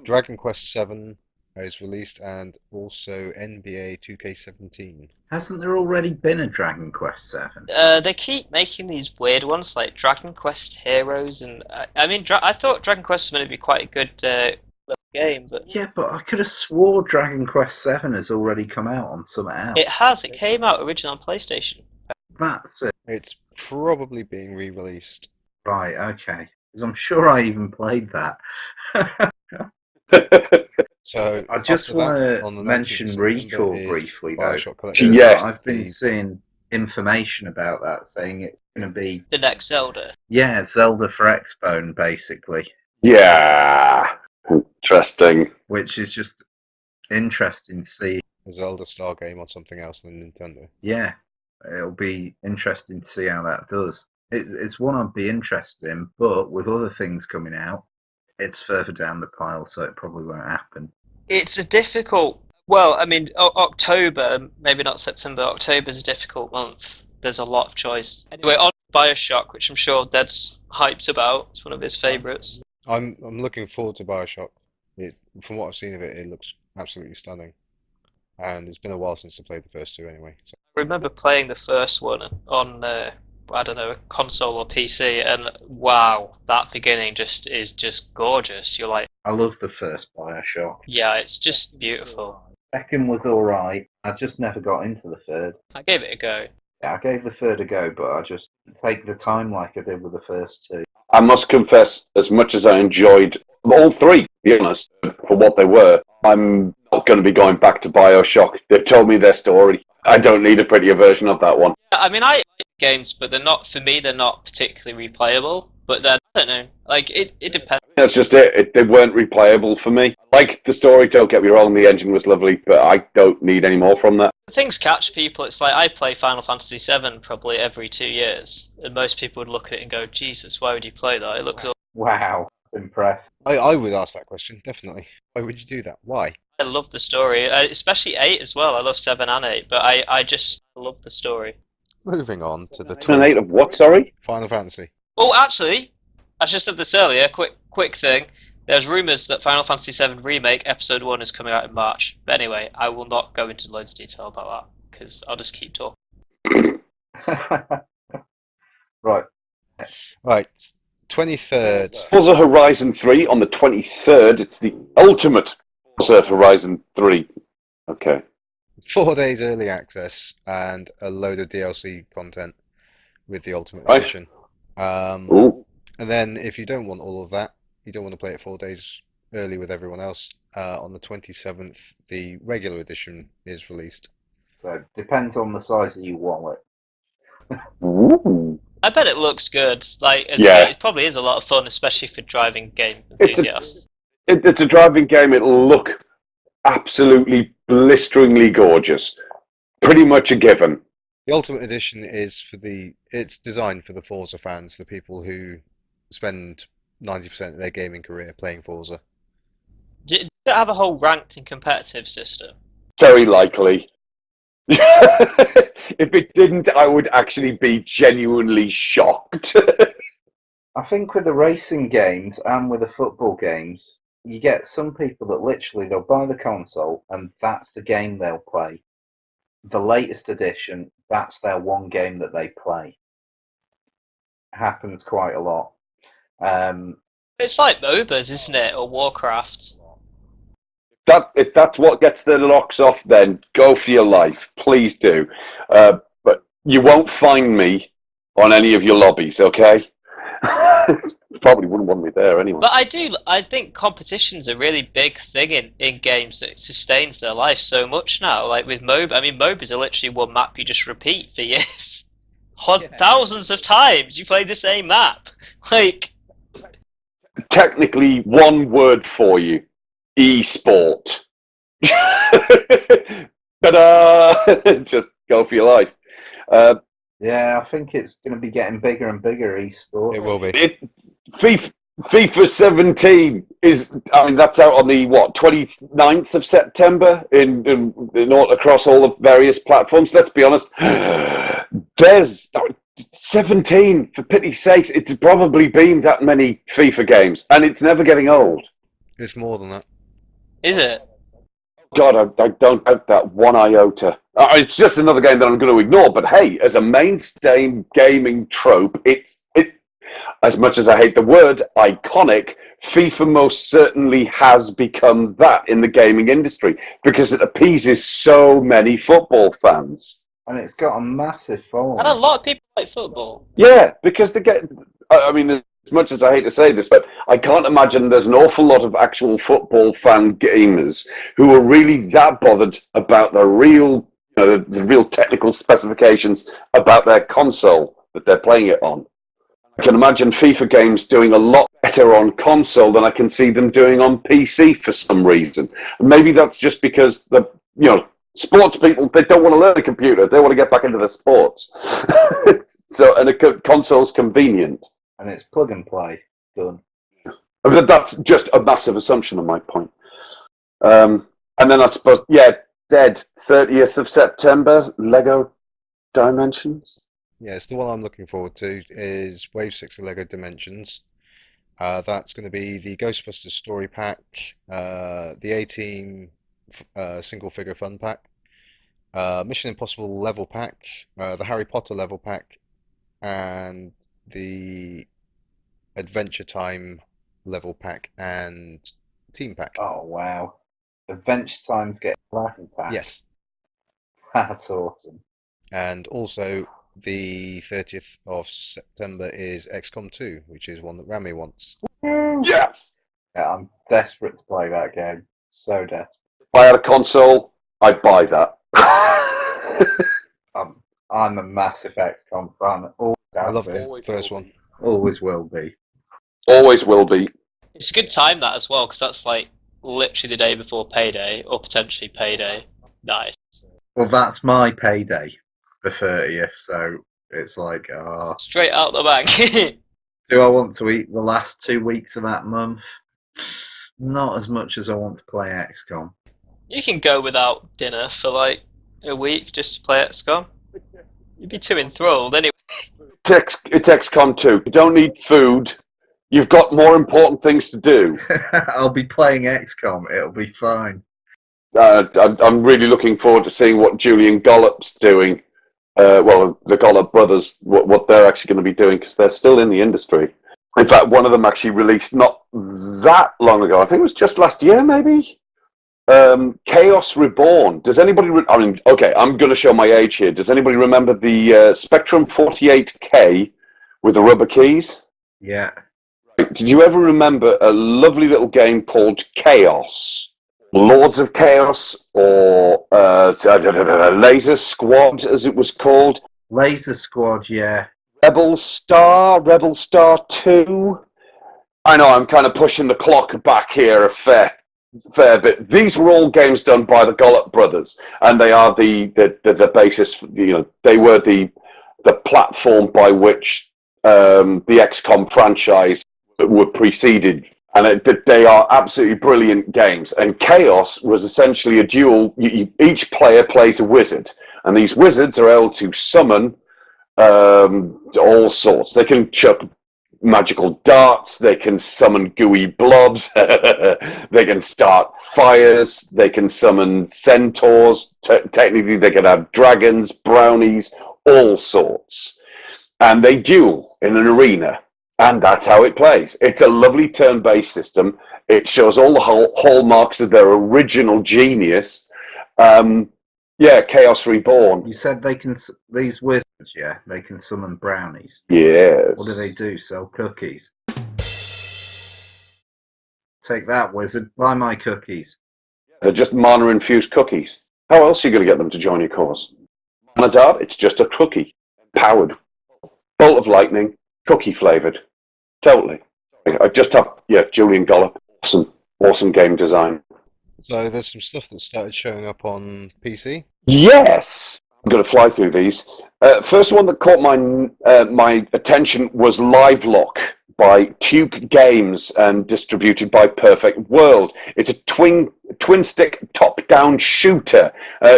Dragon Quest VII is released, and also NBA 2K17.
Hasn't there already been a Dragon Quest VII?
They keep making these weird ones like Dragon Quest Heroes, and I thought Dragon Quest was going to be quite a good little game, but
Yeah, but I could have swore Dragon Quest VII has already come out on something else.
it has. It came out originally on PlayStation.
That's it.
It's probably being re-released.
Right, okay. 'Cause I'm sure I even played that.
So
I just
after that,
want
on
to
the
mention
19th of September
Recall
is
briefly, though.
BioShock Collection.
Yes.
I've been seeing information about that saying it's going to be,
The next Zelda.
yeah, Zelda for Xbone, basically.
Yeah. Interesting.
Which is just interesting to see.
A Zelda style game on something else than Nintendo.
Yeah, it'll be interesting to see how that does. It's one I'd be interested in, but with other things coming out, it's further down the pile, so it probably won't happen.
It's a difficult. Well, I mean, October, maybe not September. October's a difficult month. There's a lot of choice. Anyway, on BioShock, which I'm sure Dead's hyped about. It's one of his favourites.
I'm looking forward to BioShock. From what I've seen of it, it looks absolutely stunning. And it's been a while since I played the first two anyway. So.
I remember playing the first one on, I don't know, a console or PC, and wow, that beginning is just gorgeous. You're like,
I love the first BioShock.
yeah, it's just beautiful.
Second was alright. I just never got into the third.
I gave it a go.
Yeah, I gave the third a go, but I just didn't take the time like I did with the first two.
I must confess, as much as I enjoyed all three, to be honest, for what they were, I'm not going to be going back to BioShock. They've told me their story. I don't need a prettier version of that one.
I mean, I like games, but they're not, for me, they're not particularly replayable. But then, I don't know, like, it depends.
That's just it. They weren't replayable for me. Like the story, don't get me wrong, the engine was lovely, but I don't need any more from that.
Things catch people. It's like I play Final Fantasy VII probably every 2 years, and most people would look at it and go, Jesus, why would you play that? It looks
Wow, that's impressive.
I would ask that question, definitely. Why would you do that? Why?
I love the story, especially 8 as well. I love 7 and 8, but I just love the story.
Moving on to the
7 and 8 of what, sorry?
Final Fantasy.
Oh, actually, I just said this earlier. Quick thing. There's rumours that Final Fantasy VII Remake Episode 1 is coming out in March. But anyway, I will not go into loads of detail about that, because I'll just keep talking.
Right.
Right, 23rd.
Forza Horizon 3 on the 23rd. It's the ultimate Forza Horizon 3. Okay.
4 days early access and a load of DLC content with the Ultimate
Right.
Edition.
Ooh.
And then if you don't want all of that, you don't want to play it 4 days early with everyone else, on the 27th, the regular edition is released.
So depends on the size of your wallet.
Ooh.
I bet it looks good. Like,
Yeah.
it probably is a lot of fun, especially for driving game
It's a-
enthusiasts.
It's a driving game. It'll look absolutely blisteringly gorgeous. Pretty much a given.
The Ultimate Edition is it's designed for the Forza fans, the people who spend 90% of their gaming career playing Forza.
Did it have a whole ranked and competitive system?
Very likely. If it didn't, I would actually be genuinely shocked.
I think with the racing games and with the football games, you get some people that literally they'll buy the console and that's the game they'll play. The latest edition, that's their one game that they play. Happens quite a lot.
It's like MOBAs, isn't it? Or Warcraft.
If that's what gets the locks off, then go for your life. Please do. But you won't find me on any of your lobbies, okay? Probably wouldn't want me there anyway.
But I think competition's a really big thing in games that sustains their life so much now. Like with MOBA, I mean, MOBAs are literally one map you just repeat for years. Thousands of times you play the same map. Like,
Technically, one word for you. E-sport. Ta-da! Just go for your life.
Yeah, I think it's going to be getting bigger and bigger, eSport.
It will be.
FIFA 17 is, I mean, that's out on the, 29th of September in all, across all the various platforms. Let's be honest, there's 17, for pity's sakes. It's probably been that many FIFA games, and it's never getting old.
It's more than that.
is it?
God, I don't doubt that one iota. It's just another game that I'm going to ignore, but hey, as a mainstay gaming trope, it as much as I hate the word iconic, FIFA most certainly has become that in the gaming industry because it appeases so many football fans.
And it's got a massive following.
And a lot of people like football.
Yeah, because they get, I mean, as much as I hate to say this, but I can't imagine there's an awful lot of actual football fan gamers who are really that bothered about the real, the real technical specifications about their console that they're playing it on. I can imagine FIFA games doing a lot better on console than I can see them doing on PC for some reason. Maybe that's just because sports people, they don't want to learn the computer. They want to get back into the sports. So, and a console's convenient.
And it's plug and play. Done.
But that's just a massive assumption on my point. And then I suppose, dead 30th of September, Lego Dimensions.
Yes, the one I'm looking forward to is Wave 6 of LEGO Dimensions. That's going to be the Ghostbusters Story Pack, the A-Team Single Figure Fun Pack, Mission Impossible Level Pack, the Harry Potter Level Pack, and the Adventure Time Level Pack and Team Pack.
Oh, wow. Adventure Time's getting laughing pack.
Yes,
That's awesome.
and also the 30th of September is XCOM 2, which is one that Rami wants.
Yes!
Yeah, I'm desperate to play that game. So desperate.
If I had a console, I'd buy that.
I'm a massive XCOM fan. Always
I
have
love
been.
the first one.
Always will be.
Always will be.
It's a good time that as well, because that's like literally the day before payday, or potentially payday. Nice.
Well, that's my payday, the 30th, so it's like,
Straight out the bank.
do I want to eat the last 2 weeks of that month? Not as much as I want to play XCOM.
You can go without dinner for like a week just to play XCOM. You'd be too enthralled anyway.
It's XCOM 2. You don't need food. You've got more important things to do.
I'll be playing XCOM. It'll be fine.
I'm really looking forward to seeing what Julian Gollop's doing. Well, the Gollop brothers, what they're actually going to be doing, because they're still in the industry. In fact, one of them actually released not that long ago. I think it was just last year, maybe. Chaos Reborn. Does anybody? Okay, I'm going to show my age here. Does anybody remember the Spectrum 48K with the rubber keys?
Yeah.
Did you ever remember a lovely little game called Chaos? Lords of Chaos, or Laser Squad, as it was called?
Laser Squad, yeah.
Rebel Star 2. I know I'm kind of pushing the clock back here a fair bit. These were all games done by the Gollop brothers, and they are the basis. They were the platform by which the XCOM franchise were preceded, and they are absolutely brilliant games. And Chaos was essentially a duel. Each player plays a wizard, and these wizards are able to summon all sorts. They can chuck magical darts, they can summon gooey blobs, they can start fires, they can summon centaurs, technically they can have dragons, brownies, all sorts. And they duel in an arena, and that's how it plays. It's a lovely turn-based system. It shows all the hallmarks of their original genius. Chaos Reborn.
You said these wizards, yeah, they can summon brownies.
Yes.
What do they do? Sell cookies. Take that, wizard. Buy my cookies.
They're just mana-infused cookies. How else are you going to get them to join your cause? Mana dart, it's just a cookie. Powered. Bolt of lightning, cookie-flavoured. Totally. I just have, Julian Gollop. Awesome game design.
So there's some stuff that started showing up on PC.
Yes! I'm going to fly through these. First one that caught my attention was Livelock by Tuke Games and distributed by Perfect World. It's a twin-stick top-down shooter,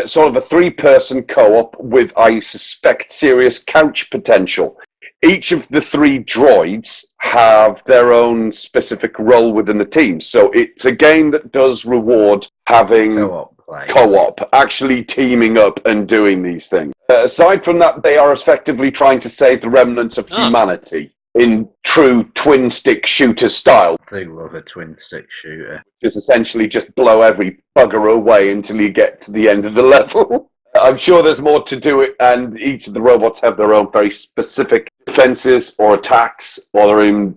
sort of a three-person co-op with, I suspect, serious couch potential. Each of the three droids have their own specific role within the team. So it's a game that does reward having co-op, actually teaming up and doing these things. Aside from that, they are effectively trying to save the remnants of humanity in true twin-stick shooter style.
I do love a twin-stick shooter.
Just essentially just blow every bugger away until you get to the end of the level. I'm sure there's more to do it, and each of the robots have their own very specific defenses or attacks or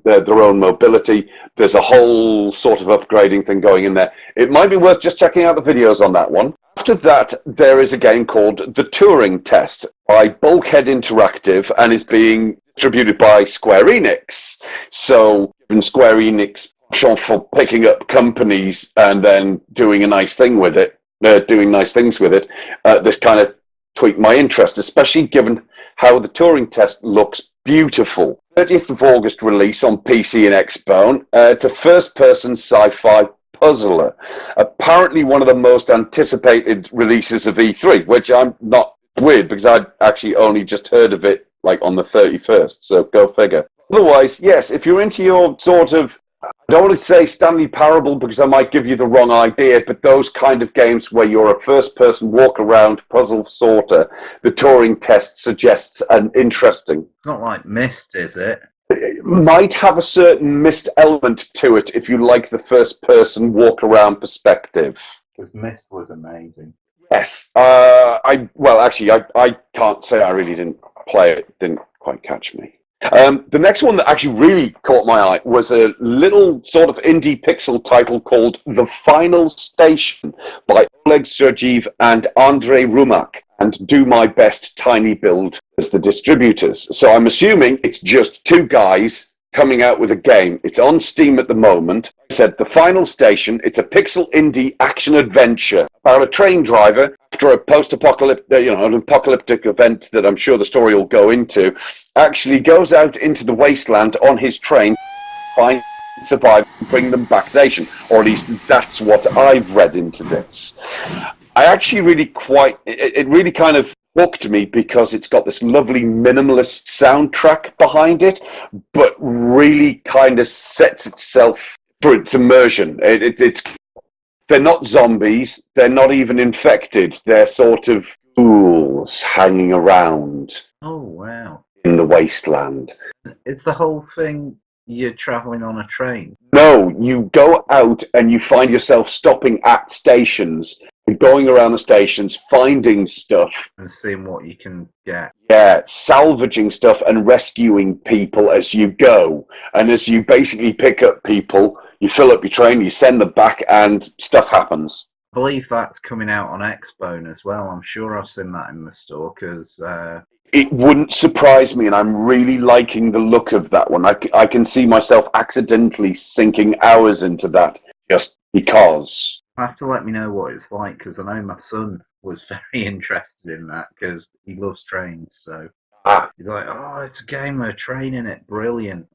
their own mobility. There's a whole sort of upgrading thing going in there. It might be worth just checking out the videos on that one. After that, there is a game called The Turing Test by Bulkhead Interactive and is being distributed by Square Enix. So, in Square Enix, for picking up companies and then doing a nice thing with it, doing nice things with it, this kind of tweaked my interest, especially given how the Turing Test looks beautiful. 30th of August release on PC and Xbone. It's a first-person sci-fi puzzler. Apparently one of the most anticipated releases of E3, which I'm not weird because I'd actually only just heard of it like on the 31st, so go figure. Otherwise, yes, if you're into your sort of, I don't want to say Stanley Parable because I might give you the wrong idea, but those kind of games where you're a first-person walk-around puzzle sorter, the Turing Test suggests an interesting.
It's not like Myst, is it?
It might have a certain Myst element to it if you like the first-person walk-around perspective.
Because Myst was amazing.
Yes. I can't say I really didn't play it. It didn't quite catch me. The next one that actually really caught my eye was a little sort of indie pixel title called The Final Station by Oleg Sergeev and Andrei Rumak, and Do My Best Tiny Build as the distributors. So I'm assuming it's just two guys coming out with a game. It's on Steam at the moment. I said The Final Station. It's a pixel indie action adventure about a train driver after a post-apocalyptic, an apocalyptic event that I'm sure the story will go into, actually goes out into the wasteland on his train, finds survive and bring them back to station, or at least that's what I've read into this. I actually really it really kind of hooked me because it's got this lovely minimalist soundtrack behind it, but really kind of sets itself for its immersion. They're not zombies, they're not even infected, they're sort of ghouls hanging around
Oh, wow.
in the wasteland.
Is the whole thing you're travelling on a train?
No, you go out and you find yourself stopping at stations, and going around the stations, finding stuff.
And seeing what you can get.
Yeah, salvaging stuff and rescuing people as you go. And as you basically pick up people, you fill up your train, you send them back, and stuff happens.
I believe that's coming out on Xbone as well. I'm sure I've seen that in the store because
It wouldn't surprise me, and I'm really liking the look of that one. I can see myself accidentally sinking hours into that just because.
you have to let me know what it's like because I know my son was very interested in that because he loves trains. So he's like, "Oh, it's a game with a train in it. Brilliant."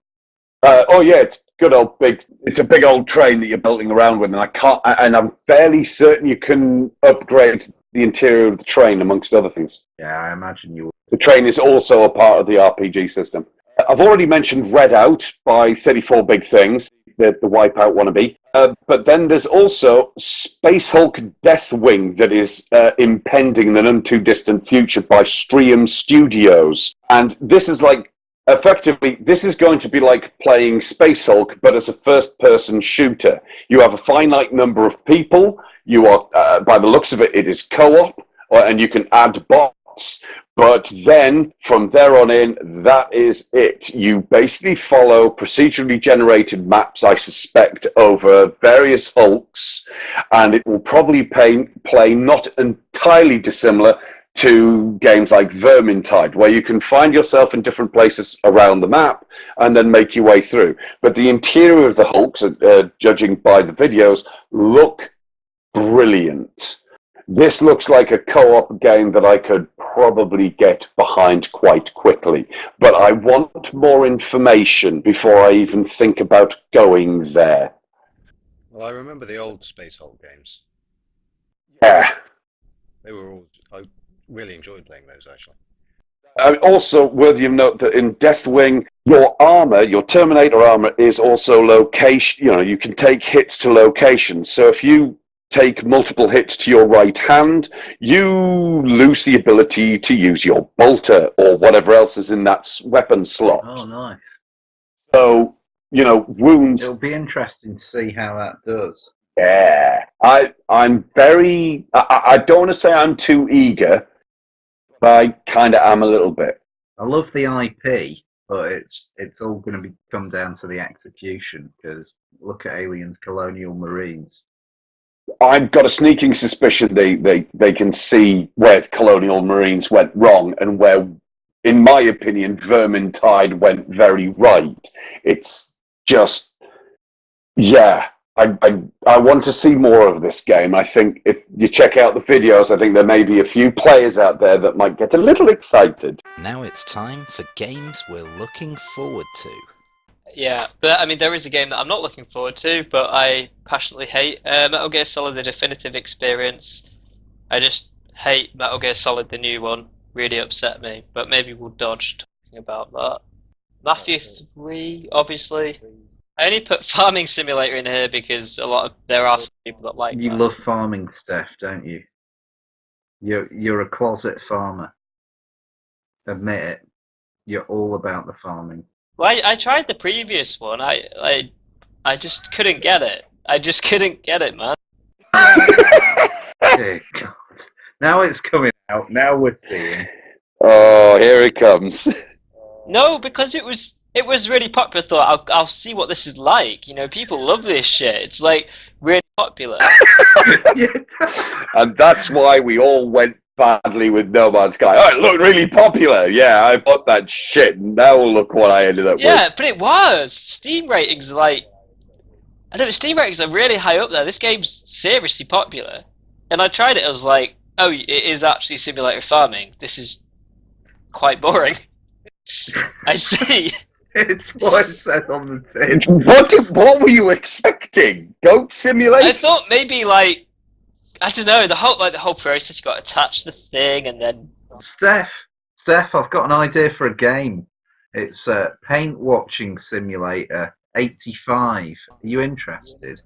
Oh yeah, it's good old big. It's a big old train that you're building around with, and I'm fairly certain you can upgrade the interior of the train, amongst other things.
Yeah, I imagine you.
The train is also a part of the RPG system. I've already mentioned Red Out by 34 Big Things, the Wipeout wannabe. But then there's also Space Hulk Deathwing that is impending in the none too distant future by Stream Studios. And this is effectively, this is going to be like playing Space Hulk, but as a first-person shooter. You have a finite number of people. You are, by the looks of it, it is co-op, and you can add bots. But then, from there on in, that is it. You basically follow procedurally generated maps, I suspect, over various Hulks, and it will probably play not entirely dissimilar to games like Vermintide, where you can find yourself in different places around the map and then make your way through. But the interior of the Hulks, judging by the videos, look brilliant. This looks like a co-op game that I could probably get behind quite quickly, but I want more information before I even think about going there.
Well, I remember the old Space Hulk games.
Yeah.
They were all. I really enjoyed playing those, actually.
Also worthy of note that in Deathwing, your armor, your Terminator armor, is also location. You know, you can take hits to locations. So if you take multiple hits to your right hand, you lose the ability to use your bolter or whatever else is in that weapon slot.
Oh, nice.
So, you know, wounds.
It'll be interesting to see how that does.
Yeah. I'm very. I don't want to say I'm too eager, but I kind of am a little bit.
I love the IP, but it's all going to come down to the execution because look at Aliens Colonial Marines.
I've got a sneaking suspicion they can see where Colonial Marines went wrong and where, in my opinion, Vermintide went very right. It's just, yeah, I want to see more of this game. I think if you check out the videos, I think there may be a few players out there that might get a little excited.
Now it's time for games we're looking forward to.
Yeah, but I mean, there is a game that I'm not looking forward to, but I passionately hate. Metal Gear Solid: The Definitive Experience. I just hate Metal Gear Solid, the new one. Really upset me, but maybe we'll dodge talking about that. Mafia 3, obviously. I only put Farming Simulator in here because there are some people that like
You
that.
love farming, Steph, don't you? You're a closet farmer. Admit it. You're all about the farming.
Well, I tried the previous one. I just couldn't get it. I just couldn't get it, man.
Dear God. Now it's coming out. Now we're seeing.
Oh, here it comes.
No, because it was really popular. I thought I'll see what this is like. You know, people love this shit. It's like really popular.
Yeah.
And that's why we all went badly with No Man's Sky. Oh, it looked really popular. Yeah, I bought that shit. Now look what I ended up with.
Yeah, but it was. Steam ratings are like, I don't know, Steam ratings are really high up there. This game's seriously popular. And I tried it, I was like, oh, it is actually simulator farming. This is quite boring. I see.
It's what it says on the tin.
What were you expecting? Goat
I
Simulator?
thought maybe like I don't know the whole process. You got to attach the thing and then.
Steph, I've got an idea for a game. It's a paint watching simulator 85. Are you interested?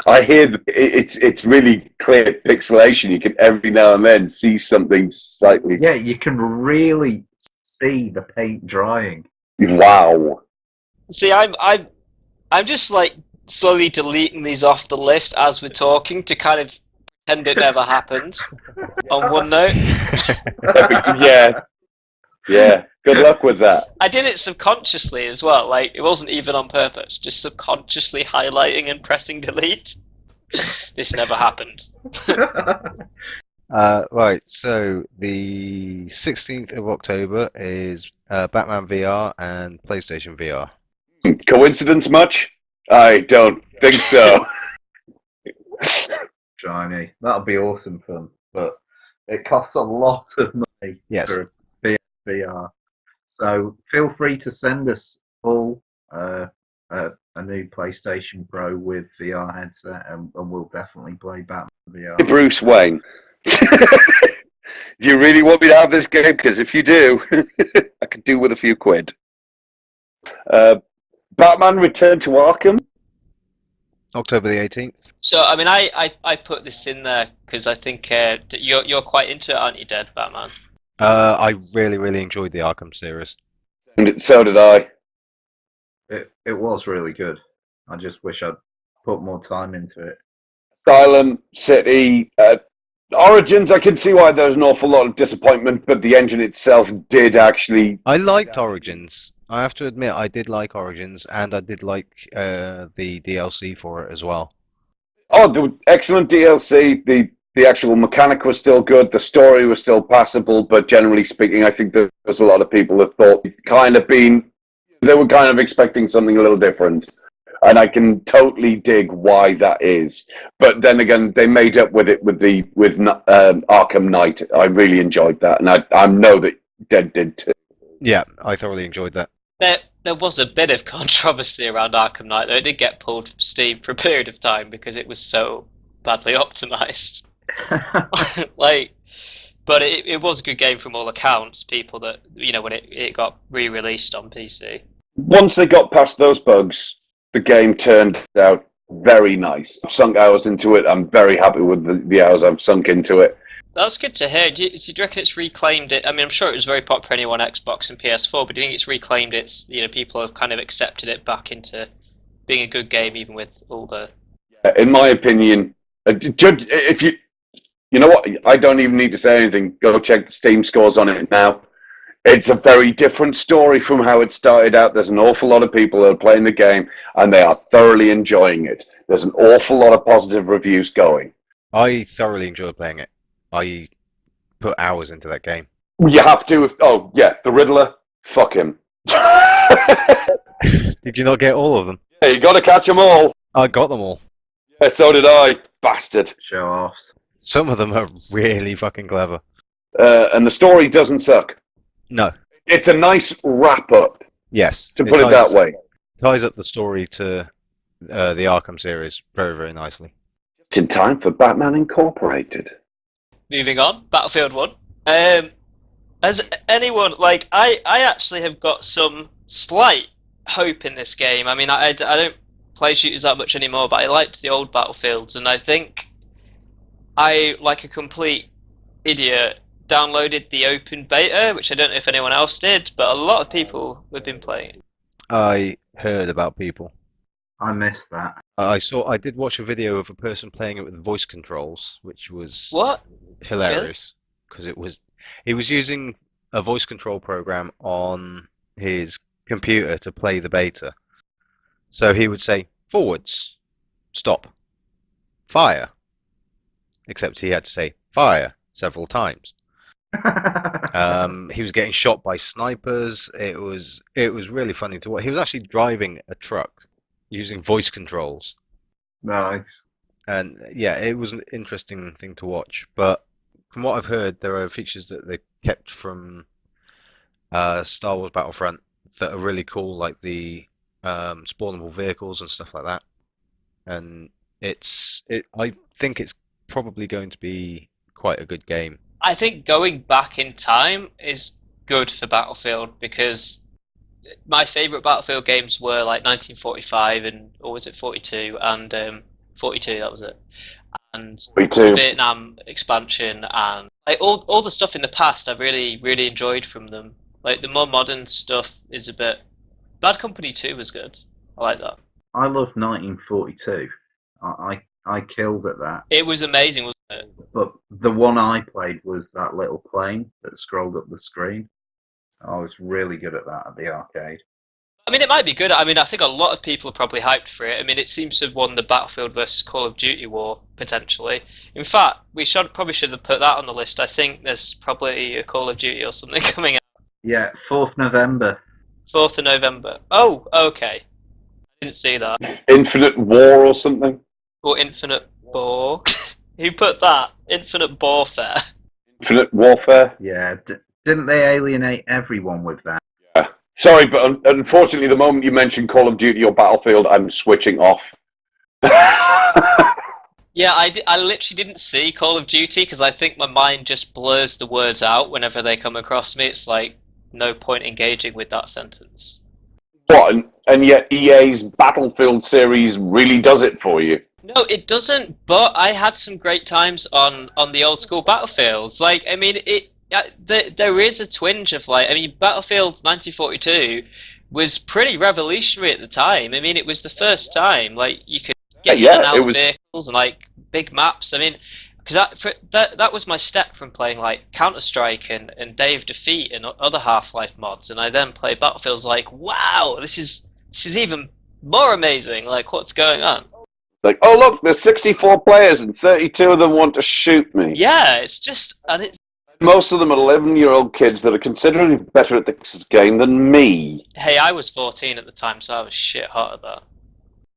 I hear it's really clear pixelation. You can every now and then see something slightly.
Yeah, you can really see the paint drying.
Wow.
See, I'm just like slowly deleting these off the list as we're talking to kind of pretend it never happened. On one note,
Yeah. Good luck with that.
I did it subconsciously as well. Like it wasn't even on purpose, just subconsciously highlighting and pressing delete. This never happened.
Right, so the 16th of October is Batman VR and PlayStation VR.
Coincidence much? I don't think so.
Shiny. That'll be awesome fun, but it costs a lot of money
Yes.
for a VR. So feel free to send us all a new PlayStation Pro with VR headset, and we'll definitely play Batman VR.
Bruce Wayne. Do you really want me to have this game? Because if you do, I could do with a few quid. Batman Return to Arkham.
October the 18th.
So I mean, I put this in there because I think you're quite into it, aren't you, Dead Batman?
I really enjoyed the Arkham series.
And so did I.
It was really good. I just wish I'd put more time into it.
Silent City. Origins, I can see why there's an awful lot of disappointment, but the engine itself did actually.
I liked Origins. I have to admit, I did like Origins, and I did like the DLC for it as well.
Oh, the excellent DLC. The actual mechanic was still good. The story was still passable, but generally speaking, I think there was a lot of people that thought they were kind of expecting something a little different. And I can totally dig why that is. But then again, they made up with it with Arkham Knight. I really enjoyed that, and I know that Dead did too.
Yeah, I thoroughly enjoyed that.
There was a bit of controversy around Arkham Knight, though. It did get pulled from Steam for a period of time because it was so badly optimized. But it was a good game from all accounts. People that when it got re-released on PC.
Once they got past those bugs, the game turned out very nice. I've sunk hours into it. I'm very happy with the hours I've sunk into it.
That's good to hear. Do you reckon it's reclaimed it? I mean, I'm sure it was very popular anyway on Xbox and PS4, but do you think it's reclaimed its? People have kind of accepted it back into being a good game, even with all the.
In my opinion, if you know what, I don't even need to say anything. Go check the Steam scores on it now. It's a very different story from how it started out. There's an awful lot of people that are playing the game, and they are thoroughly enjoying it. There's an awful lot of positive reviews going.
I thoroughly enjoyed playing it. I put hours into that game.
You have to. The Riddler. Fuck him.
Did you not get all of them?
Yeah, you got to catch them all.
I got them all.
Yeah, so did I. Bastard.
Show offs.
Some of them are really fucking clever.
And the story doesn't suck.
No.
It's a nice wrap up.
Yes.
To put it that way.
Ties up the story to the Arkham series very nicely.
It's in time for Batman Incorporated.
Moving on, Battlefield 1. As anyone, I actually have got some slight hope in this game. I mean, I don't play shooters that much anymore, but I liked the old Battlefields, and I think I, like a complete idiot, downloaded the open beta, which I don't know if anyone else did, but a lot of people have been playing it.
I heard about people.
I missed that.
I did watch a video of a person playing it with voice controls, which was
What?
hilarious because he was using a voice control program on his computer to play the beta. So he would say forwards, stop, fire. Except he had to say fire several times. He was getting shot by snipers. It was really funny to watch. He was actually driving a truck using voice controls.
Nice.
And yeah, it was an interesting thing to watch. But from what I've heard, there are features that they kept from Star Wars Battlefront that are really cool, like the spawnable vehicles and stuff like that. And I think it's probably going to be quite a good game.
I think going back in time is good for Battlefield because my favourite Battlefield games were like 1945 and or was it 42 and 42 that was it, and
Me
the
too.
Vietnam expansion and like all the stuff in the past I've really enjoyed from them. Like the more modern stuff is a bit. Bad Company 2 was good. I like that.
I love 1942. I killed at that.
It was amazing, wasn't it?
But the one I played was that little plane that scrolled up the screen. I was really good at that at the arcade.
I mean, it might be good. I mean, I think a lot of people are probably hyped for it. I mean, it seems to have won the Battlefield versus Call of Duty war, potentially. In fact, we probably should have put that on the list. I think there's probably a Call of Duty or something coming out.
Yeah, 4th November.
4th of November. Oh, okay. I didn't see that.
Infinite War or something?
Or Infinite Bore. Who put that? Infinite Warfare.
Infinite Warfare?
Yeah, didn't they alienate everyone with that?
Yeah. Sorry, but unfortunately, the moment you mention Call of Duty or Battlefield, I'm switching off.
Yeah, I literally didn't see Call of Duty because I think my mind just blurs the words out whenever they come across me. It's like, no point engaging with that sentence.
What? And yet EA's Battlefield series really does it for you.
No, it doesn't. But I had some great times on the old school Battlefields. Like, I mean, there is a twinge of like, I mean, Battlefield 1942 was pretty revolutionary at the time. I mean, it was the first time like you could get in and out of vehicles and like big maps. I mean, because that was my step from playing like Counter-Strike and Day of Defeat and other Half-Life mods, and I then play Battlefield. Like, wow, this is even more amazing. Like, what's going on?
Like, oh look, there's 64 players and 32 of them want to shoot me.
Yeah, it's just and it's.
Most of them are 11-year-old kids that are considerably better at this game than me.
Hey, I was 14 at the time, so I was shit hot at that.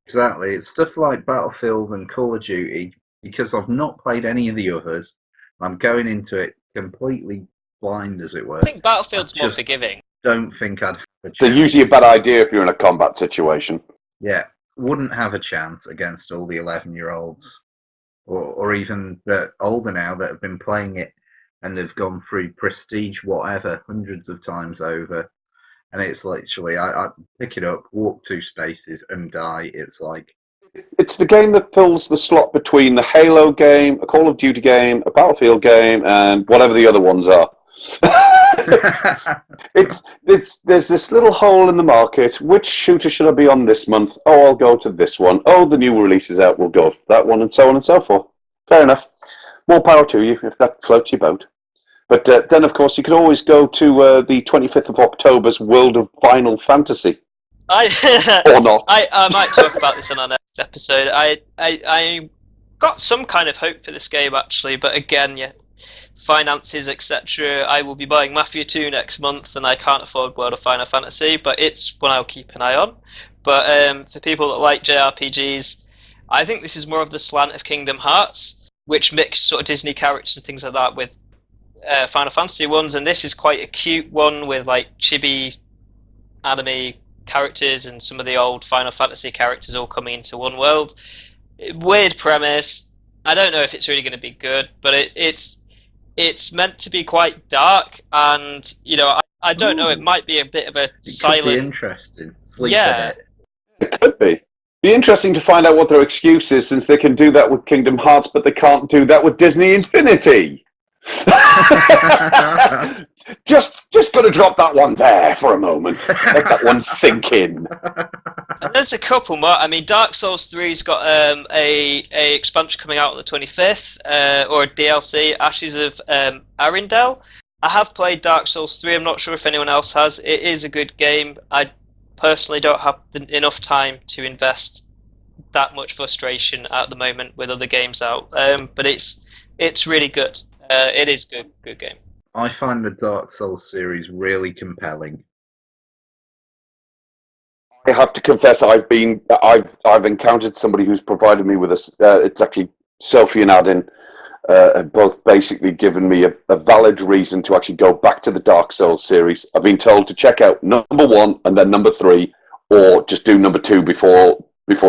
Exactly. It's stuff like Battlefield and Call of Duty, because I've not played any of the others. I'm going into it completely blind, as it were.
I think Battlefield's more forgiving.
Don't think I'd have a chance.
They're usually a bad idea if you're in a combat situation.
Yeah, wouldn't have a chance against all the 11-year-olds, or even the older now that have been playing it and have gone through prestige whatever hundreds of times over. And it's literally, I pick it up, walk 2 spaces and die. It's like...
It's the game that fills the slot between the Halo game, a Call of Duty game, a Battlefield game, and whatever the other ones are. There's this little hole in the market. Which shooter should I be on this month? Oh, I'll go to this one. Oh, the new release is out. We'll go to that one, and so on and so forth. Fair enough. More power to you if that floats your boat. But then, of course, you could always go to the 25th of October's World of Final Fantasy. Or not.
I might talk about this in our next episode. I got some kind of hope for this game, actually, but again, yeah, finances, etc. I will be buying Mafia 2 next month, and I can't afford World of Final Fantasy, but it's one I'll keep an eye on. But for people that like JRPGs, I think this is more of the slant of Kingdom Hearts, which mix sort of Disney characters and things like that with Final Fantasy ones, and this is quite a cute one with like chibi anime characters and some of the old Final Fantasy characters all coming into one world. Weird premise. I don't know if it's really going to be good, but it's meant to be quite dark, and you know, I don't know. It might be a bit of a silent.
Could be interesting.
Yeah,
it could be. Be interesting to find out what their excuse is, since they can do that with Kingdom Hearts, but they can't do that with Disney Infinity. just going to drop that one there for a moment. Let that one sink in.
And there's a couple more. I mean, Dark Souls 3's got a expansion coming out on the 25th, or a DLC, Ashes of Arendelle. I have played Dark Souls 3. I'm not sure if anyone else has. It is a good game. I personally don't have enough time to invest that much frustration at the moment with other games out. But it's really good. It is good game.
I find the Dark Souls series really compelling.
I have to confess, I've encountered somebody who's provided me with it's actually Sophie and Adin, have both basically given me a valid reason to actually go back to the Dark Souls series. I've been told to check out number 1 and then number 3, or just do number 2 before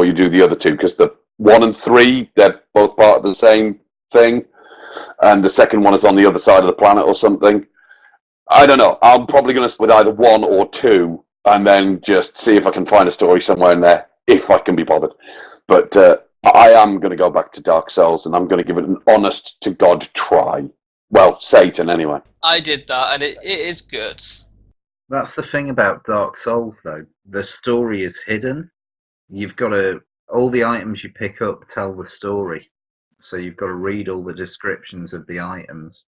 you do the other two, because the 1 and 3, they're both part of the same thing, and the second one is on the other side of the planet or something. I don't know. I'm probably going to stick with either 1 or 2, and then just see if I can find a story somewhere in there, if I can be bothered. But I am going to go back to Dark Souls, and I'm going to give it an honest-to-God try. Well, Satan, anyway.
I did that, and it is good.
That's the thing about Dark Souls, though. The story is hidden. You've got to... All the items you pick up tell the story. So you've got to read all the descriptions of the items.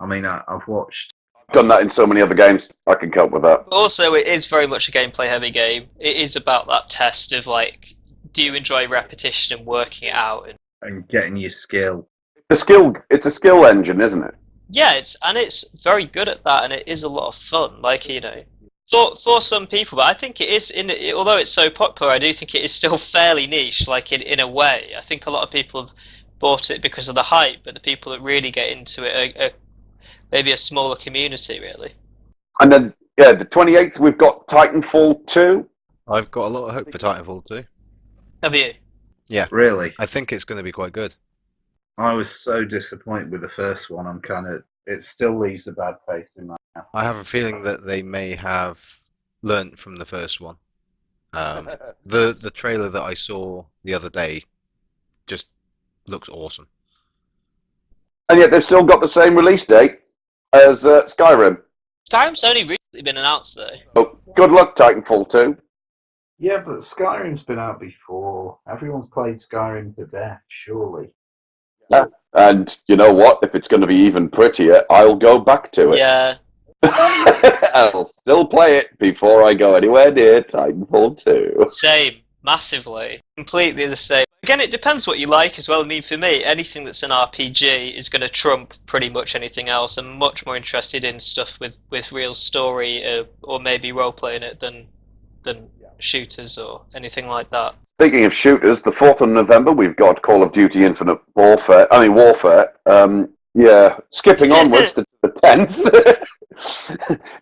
I mean, I've watched...
I've done that in so many other games. I can cope with that.
Also, it is very much a gameplay-heavy game. It is about that test of, like, do you enjoy repetition and working it out?
And getting your skill.
It's a skill engine, isn't it?
Yeah, it's very good at that, and it is a lot of fun. Like, you know, for some people, but I think it is, although it's so popular, I do think it is still fairly niche, like in a way. I think a lot of people have bought it because of the hype, but the people that really get into it are maybe a smaller community, really.
And then, yeah, the 28th, we've got Titanfall 2.
I've got a lot of hope for Titanfall 2.
Have you?
Yeah.
Really?
I think it's going to be quite good.
I was so disappointed with the first one. It still leaves a bad taste in my mouth.
I have a feeling that they may have learnt from the first one. The trailer that I saw the other day just looks awesome.
And yet they've still got the same release date as Skyrim.
Skyrim's only recently been announced, though.
Oh, good luck, Titanfall 2.
Yeah, but Skyrim's been out before. Everyone's played Skyrim to death, surely.
Yeah. And you know what? If it's going to be even prettier, I'll go back to it.
Yeah.
I'll still play it before I go anywhere near Titanfall 2.
Same. Massively. Completely the same. Again, it depends what you like as well. I mean, for me, anything that's an RPG is going to trump pretty much anything else. I'm much more interested in stuff with real story or maybe role-playing it than shooters or anything like that.
Speaking of shooters, the 4th of November, we've got Call of Duty Infinite Warfare. Yeah, skipping onwards to the 10th.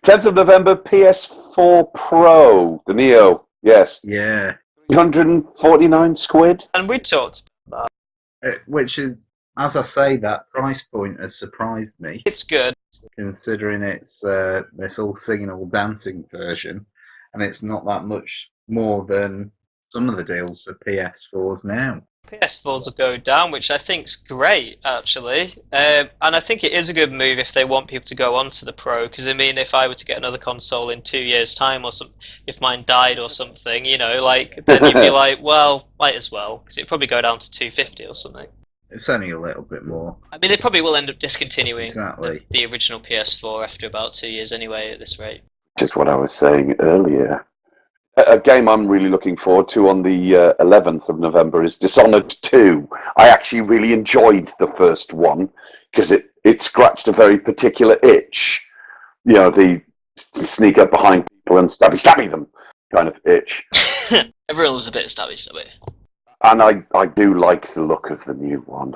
10th of November, PS4 Pro, the Neo. Yes.
Yeah.
349 squid.
And we talked about
Which is, as I say, that price point has surprised me,
it's good.
considering it's this all singing, all dancing version, and it's not that much more than some of the deals for PS4s now.
PS4s will go down, which I think's great, actually. And I think it is a good move if they want people to go on to the Pro, because, I mean, if I were to get another console in 2 years' time or something, if mine died or something, you know, like, then you'd be like, well, might as well, because it'd probably go down to 250 or something.
It's only a little bit more.
I mean, they probably will end up discontinuing
Exactly.
the original PS4 after about 2 years anyway, at this rate.
Just what I was saying earlier. A game I'm really looking forward to on the 11th of November is Dishonored 2. I actually really enjoyed the first one because it scratched a very particular itch. You know, the sneak up behind people and stabby them kind of itch.
Everyone was a bit stabby.
And I do like the look of the new one.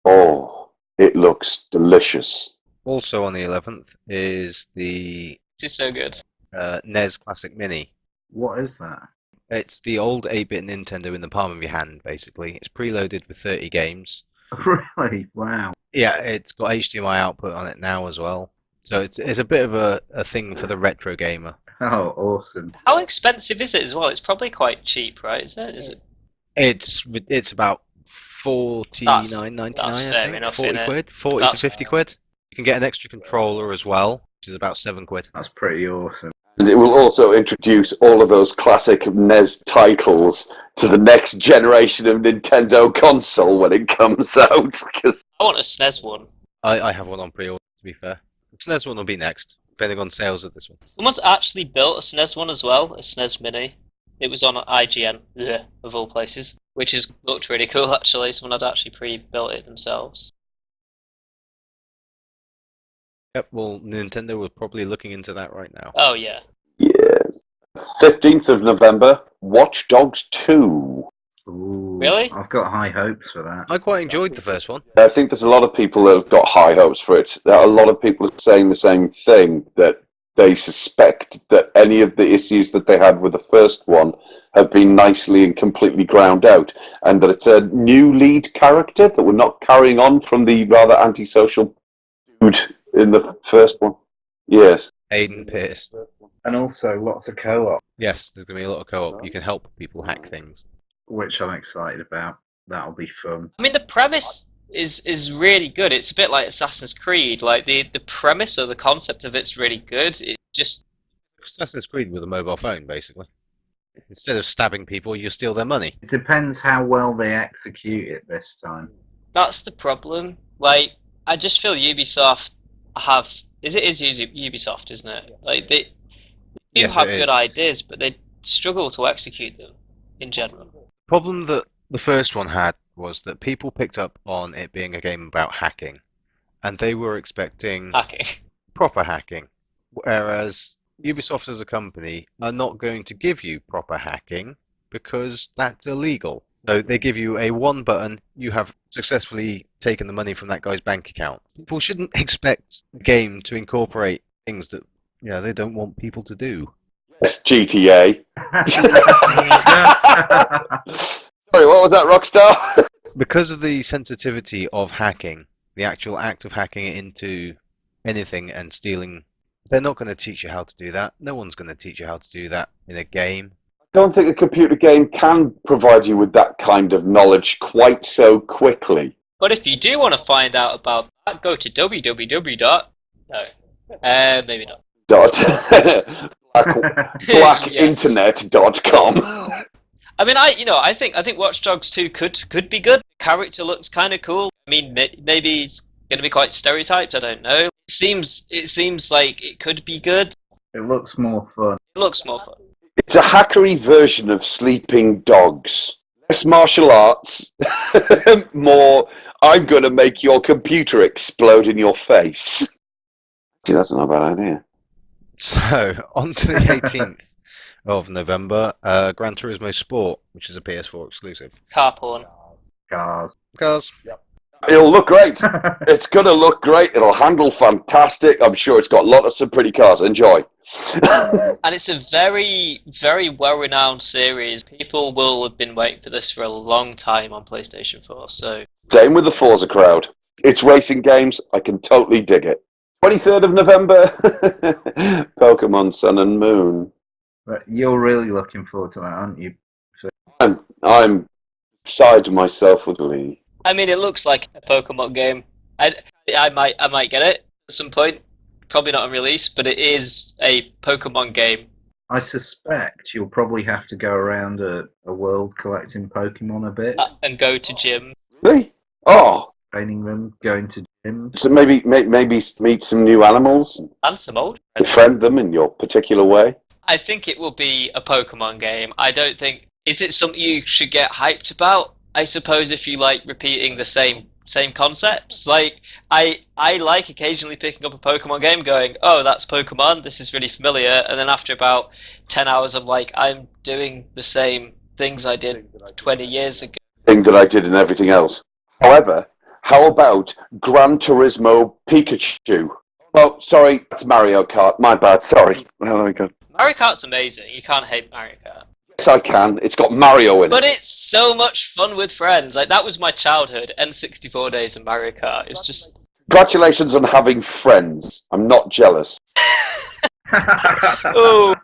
Oh, it looks delicious.
Also on the 11th is the
This is so good.
NES Classic Mini.
What is that?
It's the old 8-bit Nintendo in the palm of your hand, basically. It's preloaded with 30 games.
Really? Wow.
Yeah, it's got HDMI output on it now as well. So it's a bit of a thing for the retro gamer.
Oh, awesome.
How expensive is it as well? It's probably quite cheap, right? Is it?
It's about $49.99,
that's
I
fair
think.
enough,
40
innit?
quid, 40
That's
to 50 quid. You can get an extra controller as well, which is about 7 quid.
That's pretty awesome.
And it will also introduce all of those classic NES titles to the next generation of Nintendo console when it comes out. Because
I want a SNES one.
I have one on pre-order, to be fair. The SNES one will be next, depending on sales of this one.
Someone's actually built a SNES one as well, a SNES Mini. It was on IGN, of all places, which looked really cool actually. Someone had actually pre-built it themselves.
Yep, well, Nintendo was probably looking into that right now.
Oh yeah.
yes, 15th of November, Watch Dogs 2.
Ooh,
Really?
I've got high hopes for that.
I quite enjoyed the first one.
I think there's a lot of people that have got high hopes for it. A lot of people are saying the same thing, that they suspect that any of the issues that they had with the first one have been nicely and completely ground out, and that it's a new lead character, that we're not carrying on from the rather antisocial dude in the first one. Yes.
Aiden Pierce.
And also lots of co-op,
Yes, there's going to be a lot of co-op. You can help people hack things.
which I'm excited about. That'll be fun.
I mean, the premise is really good. It's a bit like Assassin's Creed. Like the premise or the concept of it's really good. It just
Assassin's Creed with a mobile phone, basically. Instead of stabbing people, you steal their money.
It depends how well they execute it this time.
that's the problem. Like I just feel Ubisoft have it is Ubisoft, isn't it? Like they do
Yes,
have
it
good
is.
ideas, but they struggle to execute them in general.
Problem that the first one had was that people picked up on it being a game about hacking, and they were expecting
Hacking.
proper hacking, whereas Ubisoft as a company are not going to give you proper hacking because that's illegal. So they give you a one button, you have successfully taken the money from that guy's bank account. People shouldn't expect the game to incorporate things that they don't want people to do.
Yes, GTA. Sorry, what was that, Rockstar?
Because of the sensitivity of hacking, the actual act of hacking it into anything and stealing, they're not going to teach you how to do that. No one's going to teach you how to do that in a game.
I don't think a computer game can provide you with that kind of knowledge quite so quickly.
But if you do want to find out about that, go to www. No, maybe not.
blackinternet.com.
I mean, I think Watch Dogs 2 could be good. The character looks kind of cool. I mean, maybe it's going to be quite stereotyped. I don't know. It seems like it could be good.
It looks more fun.
It looks more fun.
It's a hackery version of Sleeping Dogs. Less martial arts, more I'm going to make your computer explode in your face. Gee, that's not a bad idea.
So, on to the 18th of November, Gran Turismo Sport, which is a PS4 exclusive.
Car porn.
Cars.
Cars.
It'll look great. It's going to look great. It'll handle fantastic. I'm sure it's got lots of pretty cars. Enjoy.
And it's a very, very well-renowned series. People will have been waiting for this for a long time on PlayStation 4, so...
Same with the Forza crowd. It's racing games. I can totally dig it. 23rd of November, Pokemon Sun and Moon.
But you're really looking forward to that, aren't you?
I'm beside myself with glee.
I mean, it looks like a Pokemon game. I might get it at some point. Probably not on release, but it is a Pokemon game.
I suspect you'll probably have to go around a world collecting Pokemon a bit.
And go to gym.
Really? Oh,
Training them, going to gyms.
so maybe meet some new animals,
And some old.
befriend them in your particular way.
I think it will be a Pokemon game. I don't think... Is it something you should get hyped about? I suppose if you like repeating the same concepts. Like, I like occasionally picking up a Pokemon game going, oh, that's Pokemon, this is really familiar, and then after about 10 hours I'm like, I'm doing the same things I did 20 years ago.
Thing that I did and everything else. However, how about Gran Turismo Pikachu? Oh, sorry, that's Mario Kart. My bad, sorry. Well, there we go.
Mario Kart's amazing, you can't hate Mario Kart.
Yes, I can. It's got Mario in it.
But it's so much fun with friends. Like, that was my childhood, N64 days of Mario Kart. It's just...
Congratulations on having friends. I'm not jealous.
Oh...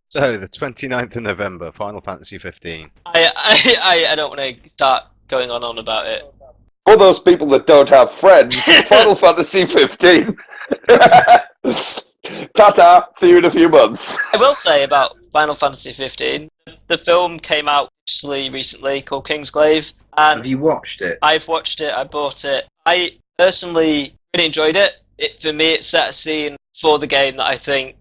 So, the 29th of November, Final Fantasy 15.
I don't want to start going on about it.
For those people that don't have friends, Final Fantasy 15. Ta-ta. See you in a few months.
I will say about Final Fantasy 15, the film came out actually recently called Kingsglaive,
Have
and
you watched it?
I've watched it, I bought it. I personally really enjoyed it. For me, it set a scene for the game that I think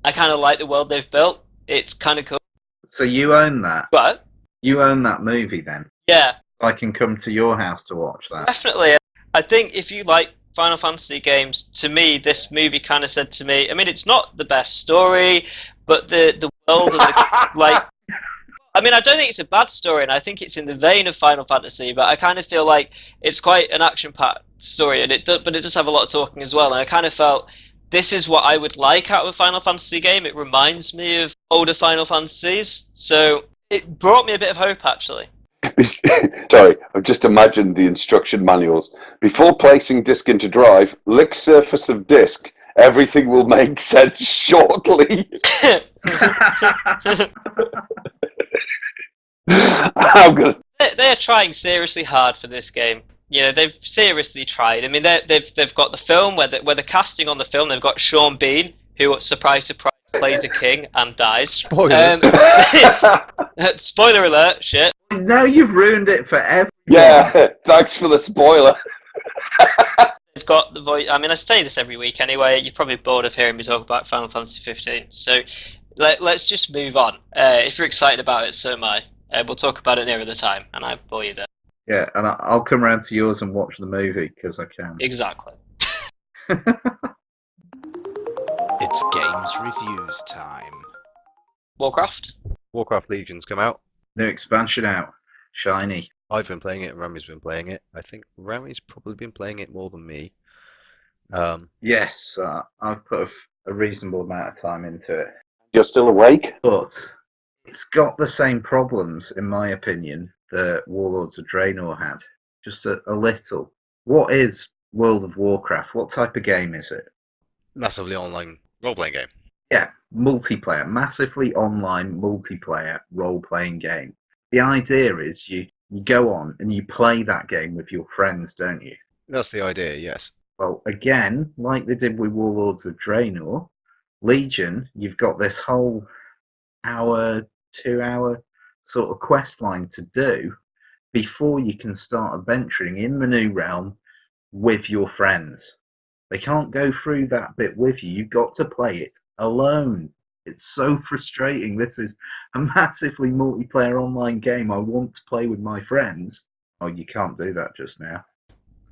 I kind of like the world they've built. It's kind of cool.
So you own that?
But,
You own that movie then?
yeah,
I can come to your house to watch that.
definitely. I think if you like Final Fantasy games, to me, this movie kind of said to me, I mean, it's not the best story, but the world and the, like, I mean, I don't think it's a bad story, and I think it's in the vein of Final Fantasy, but I kind of feel like it's quite an action-packed story, and but it does have a lot of talking as well. And I kind of felt this is what I would like out of a Final Fantasy game. It reminds me of older Final Fantasies, so it brought me a bit of hope, actually.
Sorry, I've just imagined the instruction manuals. Before placing disk into drive, lick surface of disk. Everything will make sense shortly. I'm gonna...
They're trying seriously hard for this game. You know, they've seriously tried. I mean, they've got the film where the casting on the film. They've got Sean Bean, who, surprise, surprise, plays a king and dies.
Spoilers.
Spoiler alert! Shit.
Now you've ruined it for everyone.
Yeah, thanks for the spoiler.
They've got the voice. I mean, I say this every week anyway. You're probably bored of hearing me talk about Final Fantasy 15. So let's just move on. If you're excited about it, so am I. We'll talk about it nearer the time, and I bore you there.
Yeah, and I'll come round to yours and watch the movie because I can.
Exactly.
It's games reviews time.
Warcraft.
Warcraft Legion's come out.
New expansion out. Shiny.
I've been playing it, Rami's been playing it. I think Rami's probably been playing it more than me.
Yes, I've put a reasonable amount of time into it.
You're still awake?
But it's got the same problems, in my opinion, that Warlords of Draenor had. Just a little. What is World of Warcraft? What type of game is it?
Massively online role-playing game.
Yeah, multiplayer. Massively online multiplayer role-playing game. The idea is you go on and you play that game with your friends, don't you?
That's the idea, yes.
Well, again, like they did with Warlords of Draenor, Legion, you've got this whole 2-hour sort of quest line to do before you can start adventuring in the new realm with your friends. They can't go through that bit with you. You've got to play it alone. It's so frustrating. This is a massively multiplayer online game I want to play with my friends. Oh, you can't do that just now.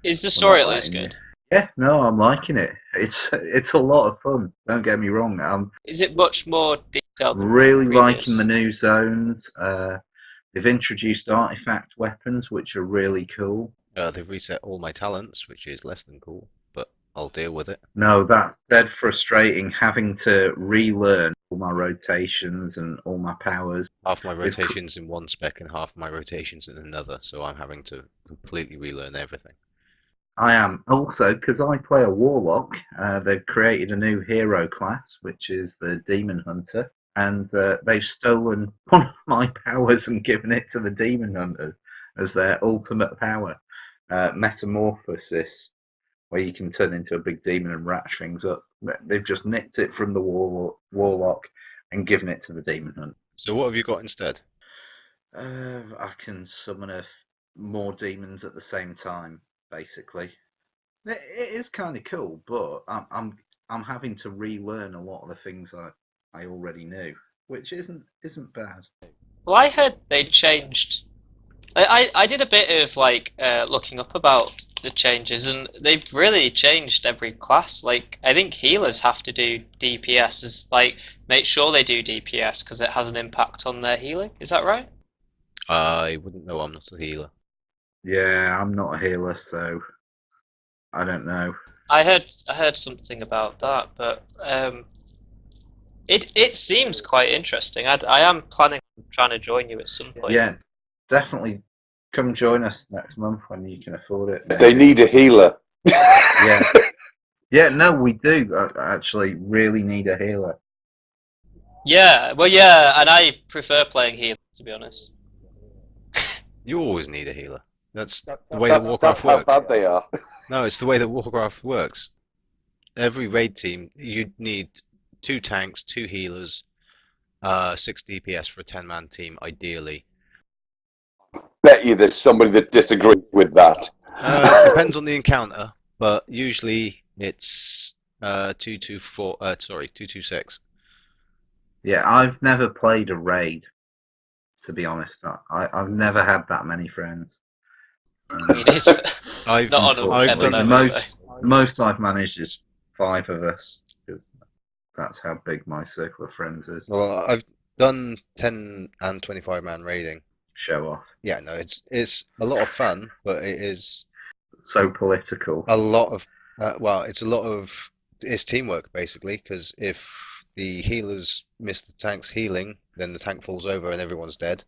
Is the story at least good?
Yeah, no, I'm liking it. It's a lot of fun. Don't get me wrong.
Is it much more detailed?
Really
previous?
liking the new zones. They've introduced artifact weapons, which are really cool.
They've reset all my talents, which is less than cool, but I'll deal with it.
No, that's dead frustrating, having to relearn all my rotations and all my powers.
Half my rotations in one spec and half my rotations in another, so I'm having to completely relearn everything.
I am also, because I play a warlock, they've created a new hero class, which is the Demon Hunter, and they've stolen one of my powers and given it to the Demon Hunter as their ultimate power, Metamorphosis, where you can turn into a big demon and ratch things up. They've just nicked it from the warlock and given it to the Demon Hunter.
So what have you got instead?
I can summon more demons at the same time. Basically, it is kind of cool, but I'm having to relearn a lot of the things I already knew, which isn't bad.
Well, I heard they changed. I did a bit of looking up about the changes, and they've really changed every class. Like, I think healers have to do DPS, make sure they do DPS because it has an impact on their healing. Is that right?
I wouldn't know. I'm not a healer.
Yeah, I'm not a healer, so I don't know.
I heard something about that, but it seems quite interesting. I am planning on trying to join you at some point.
Yeah, definitely come join us next month when you can afford it.
They need a healer.
Yeah, yeah. No, we do actually really need a healer.
Yeah, well, yeah, and I prefer playing healer, to be honest.
You always need a healer. That's the way that Warcraft
That's
works.
how bad they are.
No, it's the way that Warcraft works. Every raid team, you need 2 tanks, 2 healers, 6 DPS for a 10-man team, ideally.
Bet you there's somebody that disagrees with that.
Depends on the encounter, but usually it's 226.
Yeah, I've never played a raid, to be honest. I've never had that many friends.
I mean, it's
I've
not on
I've
a
done
level,
the
most I've managed is 5 of us, because that's how big my circle of friends is.
Well, done 10 and 25 man raiding.
Show off.
Yeah, no, it's a lot of fun, but it is
So political.
a lot of it's teamwork basically, because if the healers miss the tank's healing, then the tank falls over and everyone's dead.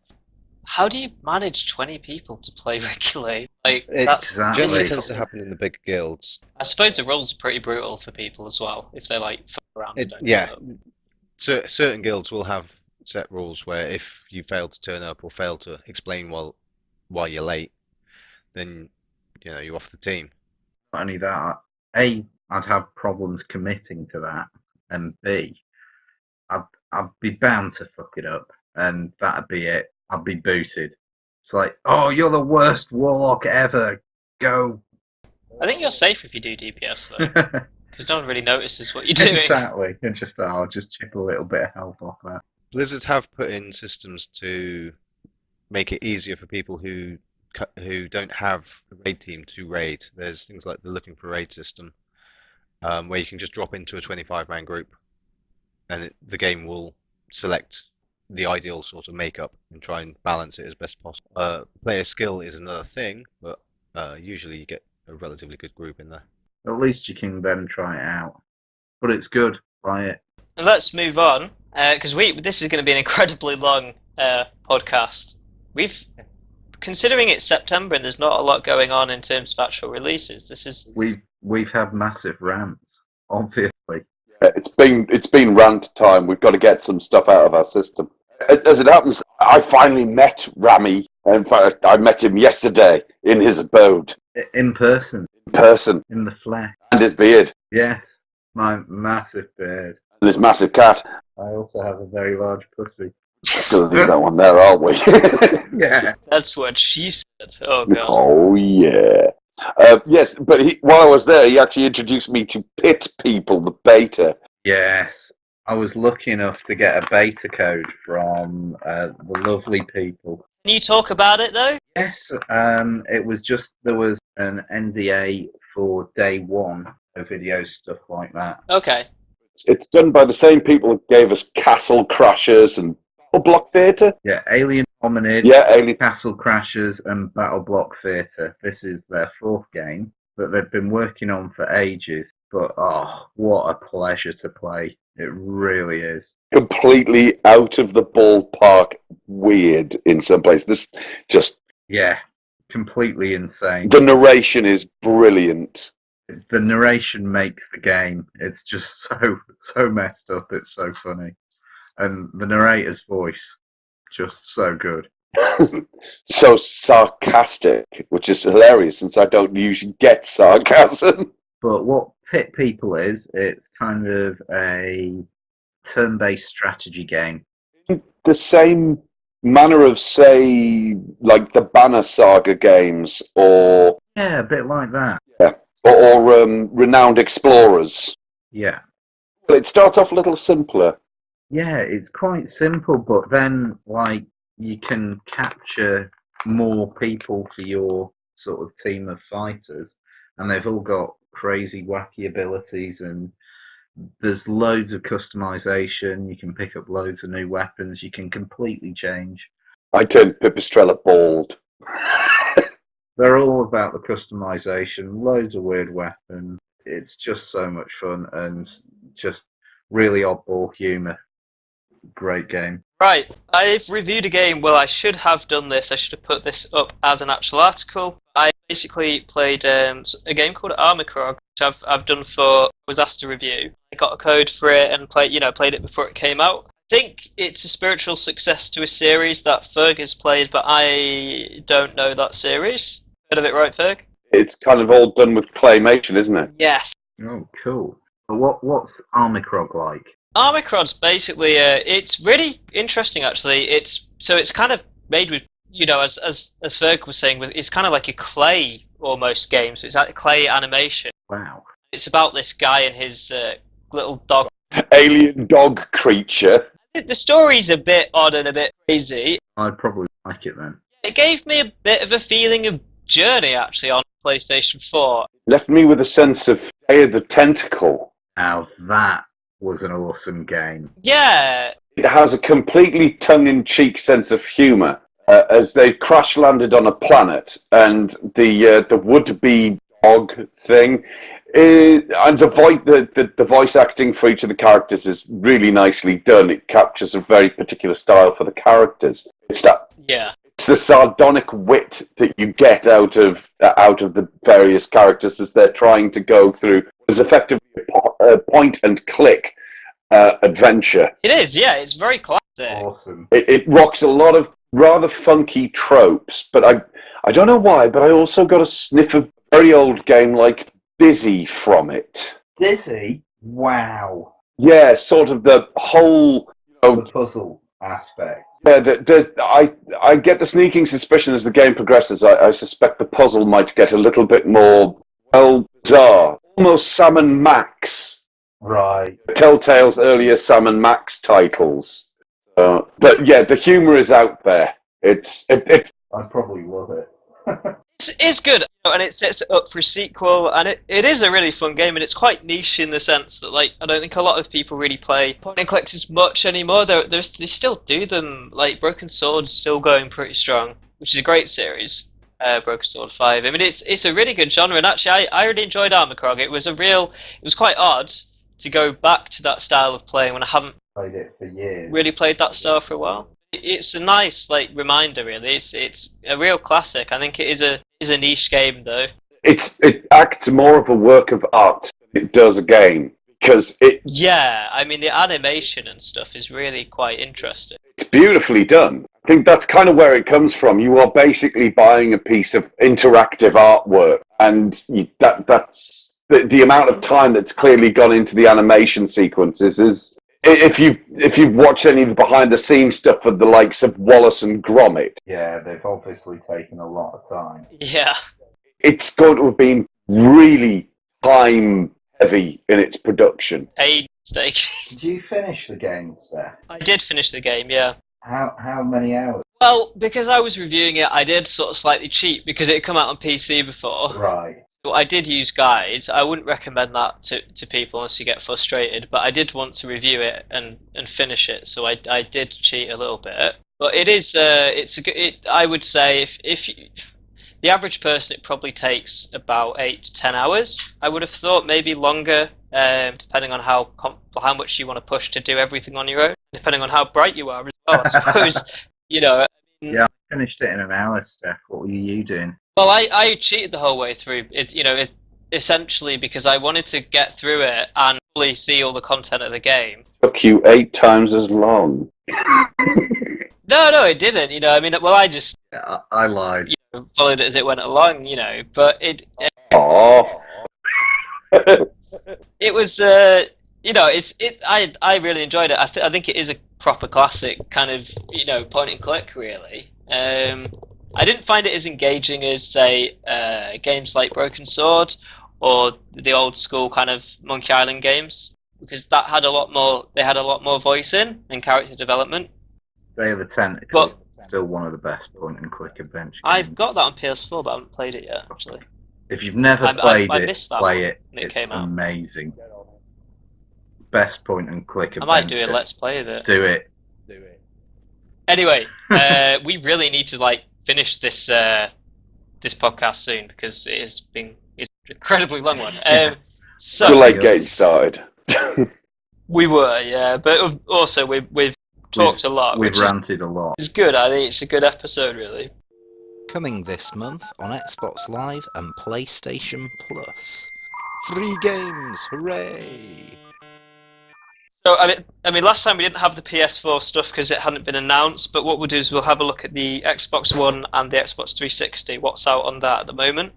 How do you manage 20 people to play regularly? Like,
It
that's
Exactly.
generally tends to happen in the big guilds.
I suppose the rules are pretty brutal for people as well, if they like fuck around. And don't
Yeah,
turn up.
certain guilds will have set rules where if you fail to turn up or fail to explain why you're late, then you're off the team.
Not only that, A, I'd have problems committing to that, and B, I'd be bound to fuck it up, and that'd be it. I'd be booted. It's like, oh, you're the worst warlock ever. Go.
I think you're safe if you do DPS though, because no one really notices what you're doing.
Exactly. And I'll just chip a little bit of health off that.
Blizzard have put in systems to make it easier for people who don't have a raid team to raid. There's things like the looking for raid system, where you can just drop into a 25-man group, and the game will select the ideal sort of makeup and try and balance it as best possible. Player skill is another thing, but usually you get a relatively good group in there.
At least you can then try it out. But it's good. Buy it.
And let's move on, because this is going to be an incredibly long podcast. Considering it's September and there's not a lot going on in terms of actual releases, this is...
We've had massive rants, obviously.
It's been rant time. We've got to get some stuff out of our system. As it happens, I finally met Rami. In fact, I met him yesterday in his abode.
In person.
In person.
In the flesh.
And his beard.
Yes. My massive beard.
And his massive cat.
I also have a very large pussy.
Still leave that one there, aren't we?
Yeah.
That's what she said. Oh, God.
Oh, yeah. Yes, but while I was there, he actually introduced me to Pit People, the beta.
Yes. I was lucky enough to get a beta code from the lovely people.
Can you talk about it, though?
Yes. It was just, there was an NDA for day one of videos, stuff like that.
Okay.
It's done by the same people that gave us Castle Crashers and Battle Block Theatre.
Yeah, Alien Hominid,
Yeah, Alien.
Castle Crashers, and Battle Block Theatre. This is their fourth game that they've been working on for ages. But oh, what a pleasure to play! It really is.
Completely out of the ballpark, weird in some places. This just
Yeah, completely insane.
the narration is brilliant.
The narration makes the game. It's just so messed up. It's so funny, and the narrator's voice, just so good.
So sarcastic, which is hilarious since I don't usually get sarcasm.
But what Pit People is, it's kind of a turn-based strategy game.
The same manner of, say, like the Banner Saga games, or
Yeah, a bit like that.
Renowned Explorers.
Yeah.
Well, it starts off a little simpler.
Yeah, it's quite simple, but then, like, you can capture more people for your sort of team of fighters, and they've all got crazy, wacky abilities, and there's loads of customization. You can pick up loads of new weapons. You can completely change.
I turned Pipistrella bald.
They're all about the customization, loads of weird weapons. It's just so much fun and just really oddball humour. Great game.
Right, I've reviewed a game. Well, I should have done this. I should have put this up as an actual article. I basically played a game called Armicrog, which I've done was asked to review. I got a code for it and played it before it came out. I think it's a spiritual success to a series that Ferg has played, but I don't know that series. Heard of it, right, Ferg?
It's kind of all done with claymation, isn't it?
Yes.
Oh, cool. But what's Armicrog like?
Armicrod's basically it's really interesting actually. It's kind of made with as Ferg was saying, it's kind of like a clay almost game. So it's like a clay animation.
Wow.
It's about this guy and his little dog.
Alien dog creature.
The story's a bit odd and a bit crazy.
I'd probably like it then.
It gave me a bit of a feeling of Journey actually on PlayStation 4.
Left me with a sense of Day of the Tentacle.
Now that was an awesome game.
Yeah.
it has a completely tongue-in-cheek sense of humour as they've crash-landed on a planet, and the would-be dog thing, and the voice acting for each of the characters is really nicely done. It captures a very particular style for the characters. It's the sardonic wit that you get out of the various characters as they're trying to go through. It's effectively a point-and-click adventure.
It is, yeah. It's very classic.
Awesome.
It rocks a lot of rather funky tropes, but I don't know why, but I also got a sniff of a very old game like Dizzy from it.
Dizzy? Wow.
Yeah, sort of the whole...
The puzzle aspect.
Yeah, I get the sneaking suspicion as the game progresses. I suspect the puzzle might get a little bit more, well, bizarre. Almost Sam and Max.
Right.
Telltale's earlier Sam and Max titles. But yeah, the humour is out there. It's
I'd probably love it.
It's good, and it sets it up for a sequel, and it is a really fun game, and it's quite niche in the sense that, like, I don't think a lot of people really play point and clicks as much anymore. They still do them. Like, Broken Sword's still going pretty strong, which is a great series. Broken Sword 5. I mean, it's a really good genre, and actually, I really enjoyed Armor Krog. It was quite odd to go back to that style of playing when I haven't
Played it for years.
really played that style for a while. It's a nice reminder, really. It's a real classic. I think it is a niche game, though.
It acts more of a work of art than it does a game, because
Yeah, I mean, the animation and stuff is really quite interesting.
it's beautifully done. I think that's kind of where it comes from. You are basically buying a piece of interactive artwork, and that's the amount of time that's clearly gone into the animation sequences is. If you've watched any of the behind the scenes stuff of the likes of Wallace and Gromit,
Yeah, they've obviously taken a lot of time.
Yeah.
it's going to have been really time heavy in its production.
Painstaking.
Did you finish the game, Steph?
I did finish the game, yeah.
How many hours?
Well, because I was reviewing it, I did sort of slightly cheat because it had come out on PC before.
Right.
Well, I did use guides. I wouldn't recommend that to people unless you get frustrated, but I did want to review it and finish it, so I did cheat a little bit. But it is I would say if the average person, it probably takes about 8 to 10 hours. I would have thought maybe longer, depending on how much you want to push to do everything on your own, depending on how bright you are as well, I suppose. Yeah,
I finished it in an hour, Steph. What were you doing?
Well, I cheated the whole way through. Essentially because I wanted to get through it and fully see all the content of the game.
Took you 8 times as long.
No, it didn't. I mean, well, I just
I lied.
Followed it as it went along. But
Aww.
it was. I really enjoyed it. I think it is a proper classic kind of point and click really. I didn't find it as engaging as, say, games like Broken Sword or the old school kind of Monkey Island games, because that had a lot more. They had a lot more voice in and character development.
Day of the Tentacle,
But
still one of the best point and click adventure games.
I've got that on PS4, but I haven't played it yet. Actually,
If you've never
I
played it,
missed that
play
one
it.
when it
It's
came out.
amazing. Best point and click
I
adventure.
might do a let's play of it.
Do it.
Anyway, we really need to finish this this podcast soon because it's an incredibly long one. So
We're late getting started.
we were, yeah, but also we've talked a lot.
We've
which
ranted a lot.
is good. I think it's a good episode, really.
Coming this month on Xbox Live and PlayStation Plus. Free games, hooray!
So I mean, last time we didn't have the PS4 stuff because it hadn't been announced. But what we'll do is we'll have a look at the Xbox One and the Xbox 360. What's out on that at the moment?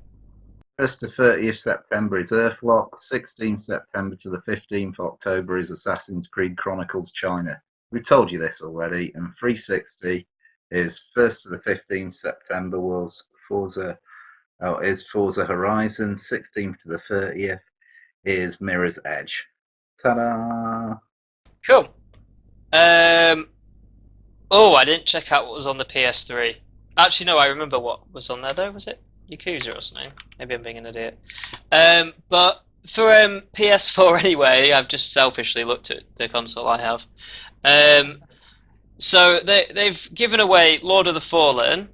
1st to 30th September is Earthlock. 16th September to the 15th October is Assassin's Creed Chronicles China. We've told you this already. And 360 is 1st to the 15th September is Forza Horizon. 16th to the 30th is Mirror's Edge. Ta-da!
Cool. Oh, I didn't check out what was on the PS3. Actually, no, I remember what was on there though. Was it Yakuza or something? Maybe I'm being an idiot. But for PS4 anyway, I've just selfishly looked at the console I have. So they've given away Lord of the Fallen,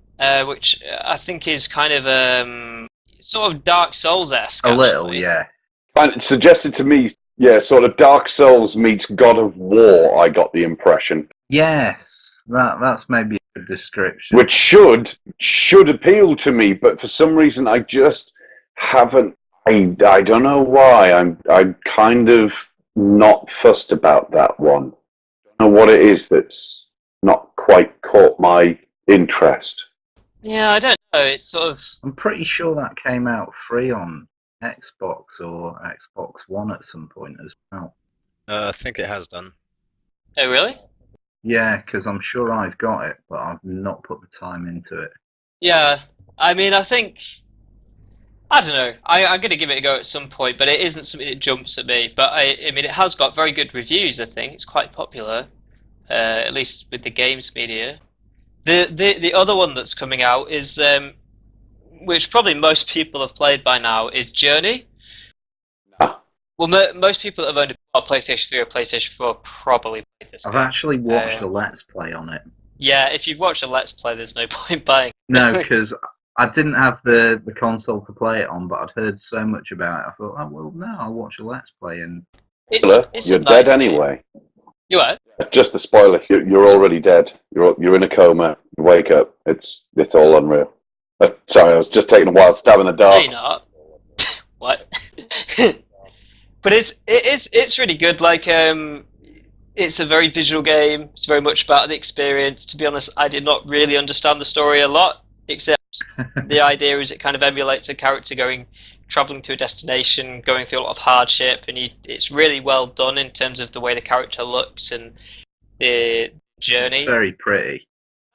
which I think is kind of sort of Dark Souls-esque.
A little,
actually.
yeah.
And it suggested to me, yeah, sort of Dark Souls meets God of War, I got the impression.
Yes, that's maybe a good description.
Which should appeal to me, but for some reason I just haven't. I don't know why. I'm kind of not fussed about that one. I don't know what it is that's not quite caught my interest.
Yeah, I don't know. It's sort of.
I'm pretty sure that came out free on Xbox or Xbox One at some point as well.
I think it has done.
Oh, really?
Yeah, because I'm sure I've got it, but I've not put the time into it.
Yeah. I mean, I think. I don't know. I'm going to give it a go at some point, but it isn't something that jumps at me. But I mean, it has got very good reviews. I think it's quite popular, at least with the games media. The other one that's coming out is, which probably most people have played by now, is Journey.
Ah.
Well, most people that have owned a PlayStation 3 or PlayStation 4 probably played this.
I've
game.
actually watched a Let's Play on it.
Yeah, if you've watched a Let's Play, there's no point buying.
No, because I didn't have the console to play it on, but I'd heard so much about it. I thought, oh, well, no, I'll watch a Let's Play. And
It's
You're
a
dead
nice game.
anyway.
You what?
Just the spoiler. You're already dead. You're in a coma. You wake up. It's all unreal. Sorry, I was just taking a wild stab in the
No,
dark.
you're not. What? But it's really good. Like it's a very visual game. It's very much about the experience. To be honest, I did not really understand the story a lot, except the idea is it kind of emulates a character traveling to a destination, going through a lot of hardship, and it's really well done in terms of the way the character looks and the journey.
it's very pretty.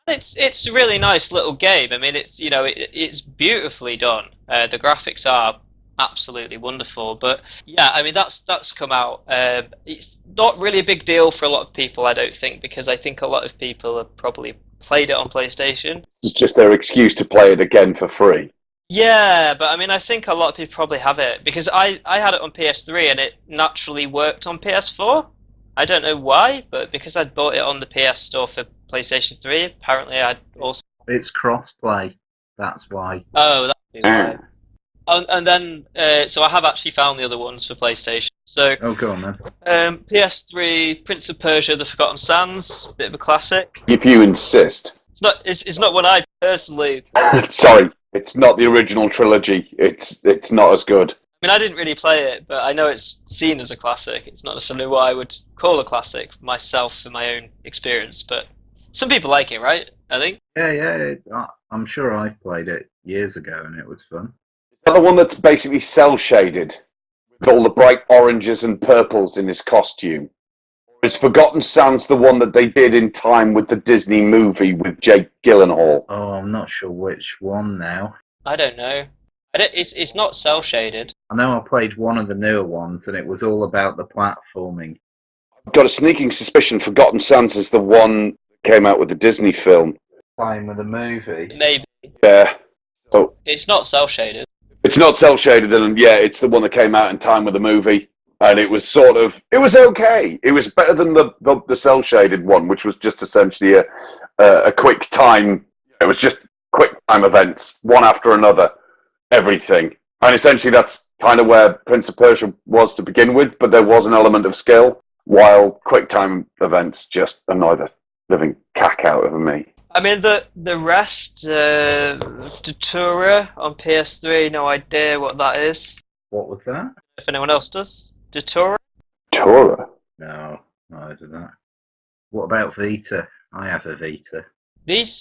It's a really nice little game. I mean, it's beautifully done. The graphics are absolutely wonderful. But yeah, I mean that's come out. It's not really a big deal for a lot of people, I don't think, because I think a lot of people have probably played it on PlayStation.
It's just their excuse to play it again for free.
Yeah, but I mean, I think a lot of people probably have it because I had it on PS3 and it naturally worked on PS4. I don't know why, but because I'd bought it on the PS Store for PlayStation 3, apparently I'd also.
It's cross-play. That's why.
Oh, that's why. And then, so I have actually found the other ones for PlayStation. So,
Oh, go on then.
PS3, Prince of Persia: The Forgotten Sands, bit of a classic.
If you insist.
It's not one I personally.
Sorry, it's not the original trilogy. It's not as good.
I mean, I didn't really play it, but I know it's seen as a classic. It's not necessarily what I would call a classic myself from my own experience, but some people like it, right? I think.
Yeah. I'm sure I played it years ago and it was fun.
Is that the one that's basically cell shaded with all the bright oranges and purples in his costume? Or is Forgotten Sands the one that they did in time with the Disney movie with Jake Gyllenhaal?
Oh, I'm not sure which one now.
I don't know. It's not cell shaded.
I know I played one of the newer ones and it was all about the platforming.
I've got a sneaking suspicion Forgotten Sands is the one that came out with the Disney film.
Playing with a movie.
Maybe
Yeah. So
it's not cell shaded.
it's not cell shaded, and yeah, it's the one that came out in time with the movie. And it was okay. It was better than the cell shaded one, which was just essentially a quick time. It was just quick time events, one after another, everything. And essentially that's kind of where Prince of Persia was to begin with, but there was an element of skill, while quick time events just annoy the living cack out of me.
I mean, the rest, Datura on PS3, no idea what that is.
What was that?
If anyone else does. Datura?
Tora.
No, I don't know. What about Vita? I have a Vita.
These,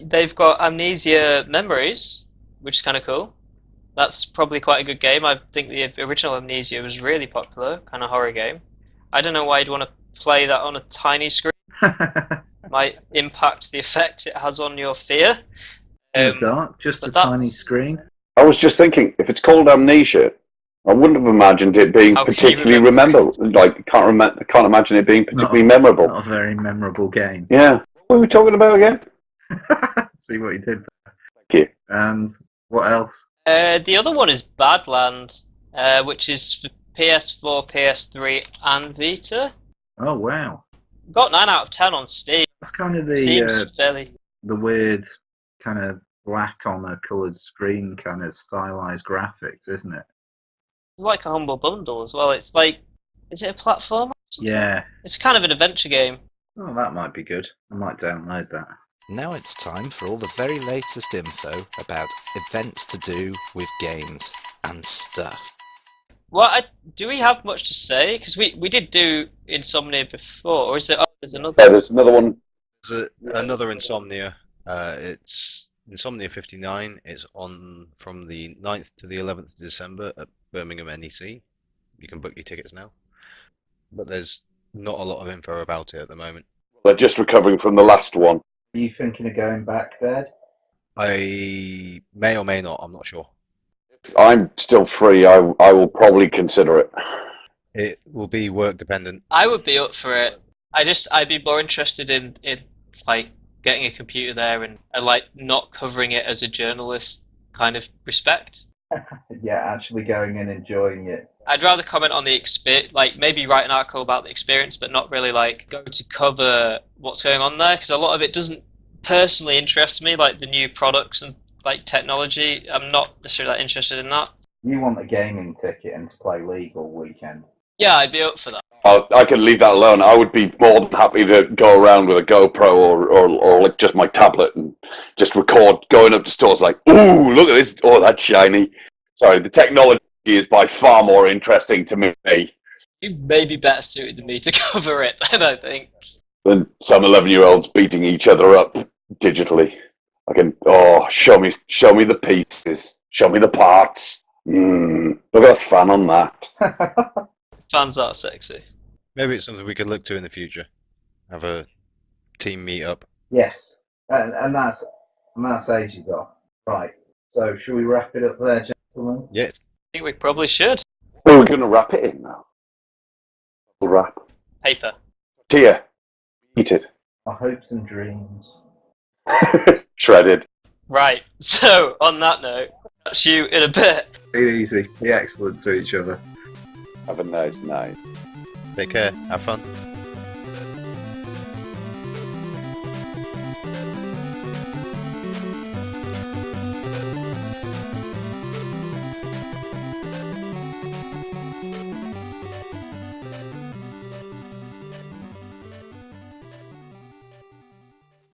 they've got Amnesia Memories, which is kind of cool. That's probably quite a good game. I think the original Amnesia was really popular, kind of horror game. I don't know why you'd want to play that on a tiny screen. Might impact the effect it has on your fear.
In the dark, just a
but
tiny
that's-
screen.
I was just thinking, if it's called Amnesia, I wouldn't have imagined it being
How can you
particularly
remember?
rememberable. Like, I can't imagine it being particularly memorable.
Not a very memorable game.
Yeah. What were we talking about again?
See what you did there.
Thank you.
And what else?
The other one is Badland, which is for PS4, PS3, and Vita.
Oh, wow.
got 9 out of 10 on Steam.
That's kind of
Seems fairly.
the weird kind of black on a coloured screen kind of stylized graphics, isn't it?
It's like a humble bundle as well. It's like, is it a platform?
Yeah.
It's kind of an adventure game.
Oh, that might be good. I might download that.
Now it's time for all the very latest info about events to do with games and stuff.
Well, do we have much to say? Because we did do Insomnia before, or is it? Oh, there's another.
Yeah, there's another one.
There's another Insomnia. It's Insomnia 59. It's on from the 9th to the 11th of December at Birmingham NEC. You can book your tickets now. But there's not a lot of info about it at the moment.
They're just recovering from the last one.
Are you thinking of going back there?
I may or may not, I'm not sure.
I'm still free. I will probably consider it.
It will be work dependent.
I would be up for it. I'd be more interested in like getting a computer there and like not covering it as a journalist kind of respect.
Yeah, actually going and enjoying it.
I'd rather comment on the experience, like maybe write an article about the experience, but not really like go to cover what's going on there, because a lot of it doesn't personally interest me, like the new products and like technology. I'm not necessarily that interested in that.
You want a gaming ticket and to play League all weekend.
Yeah, I'd be up for that.
I can leave that alone. I would be more than happy to go around with a GoPro or like just my tablet and just record going up to stores like, ooh, look at this. Oh, that's shiny. Sorry, the technology is by far more interesting to me
You may be better suited than me to cover it, then I think.
than some 11-year-olds beating each other up digitally. I can, show me the pieces. Show me the parts. Look at the fan on that.
Fans are sexy.
Maybe it's something we could look to in the future. Have a team meet up.
Yes, and that's ages off. Right. So, should we wrap it up there, gentlemen?
Yes.
I think we probably should.
We're going to wrap it in now. We'll wrap.
Paper.
Tia, eat it.
Our hopes and dreams.
Shredded.
Right, so on that note, catch you in a bit.
Be easy. Be excellent to each other.
Have a nice night.
Take care. Have fun.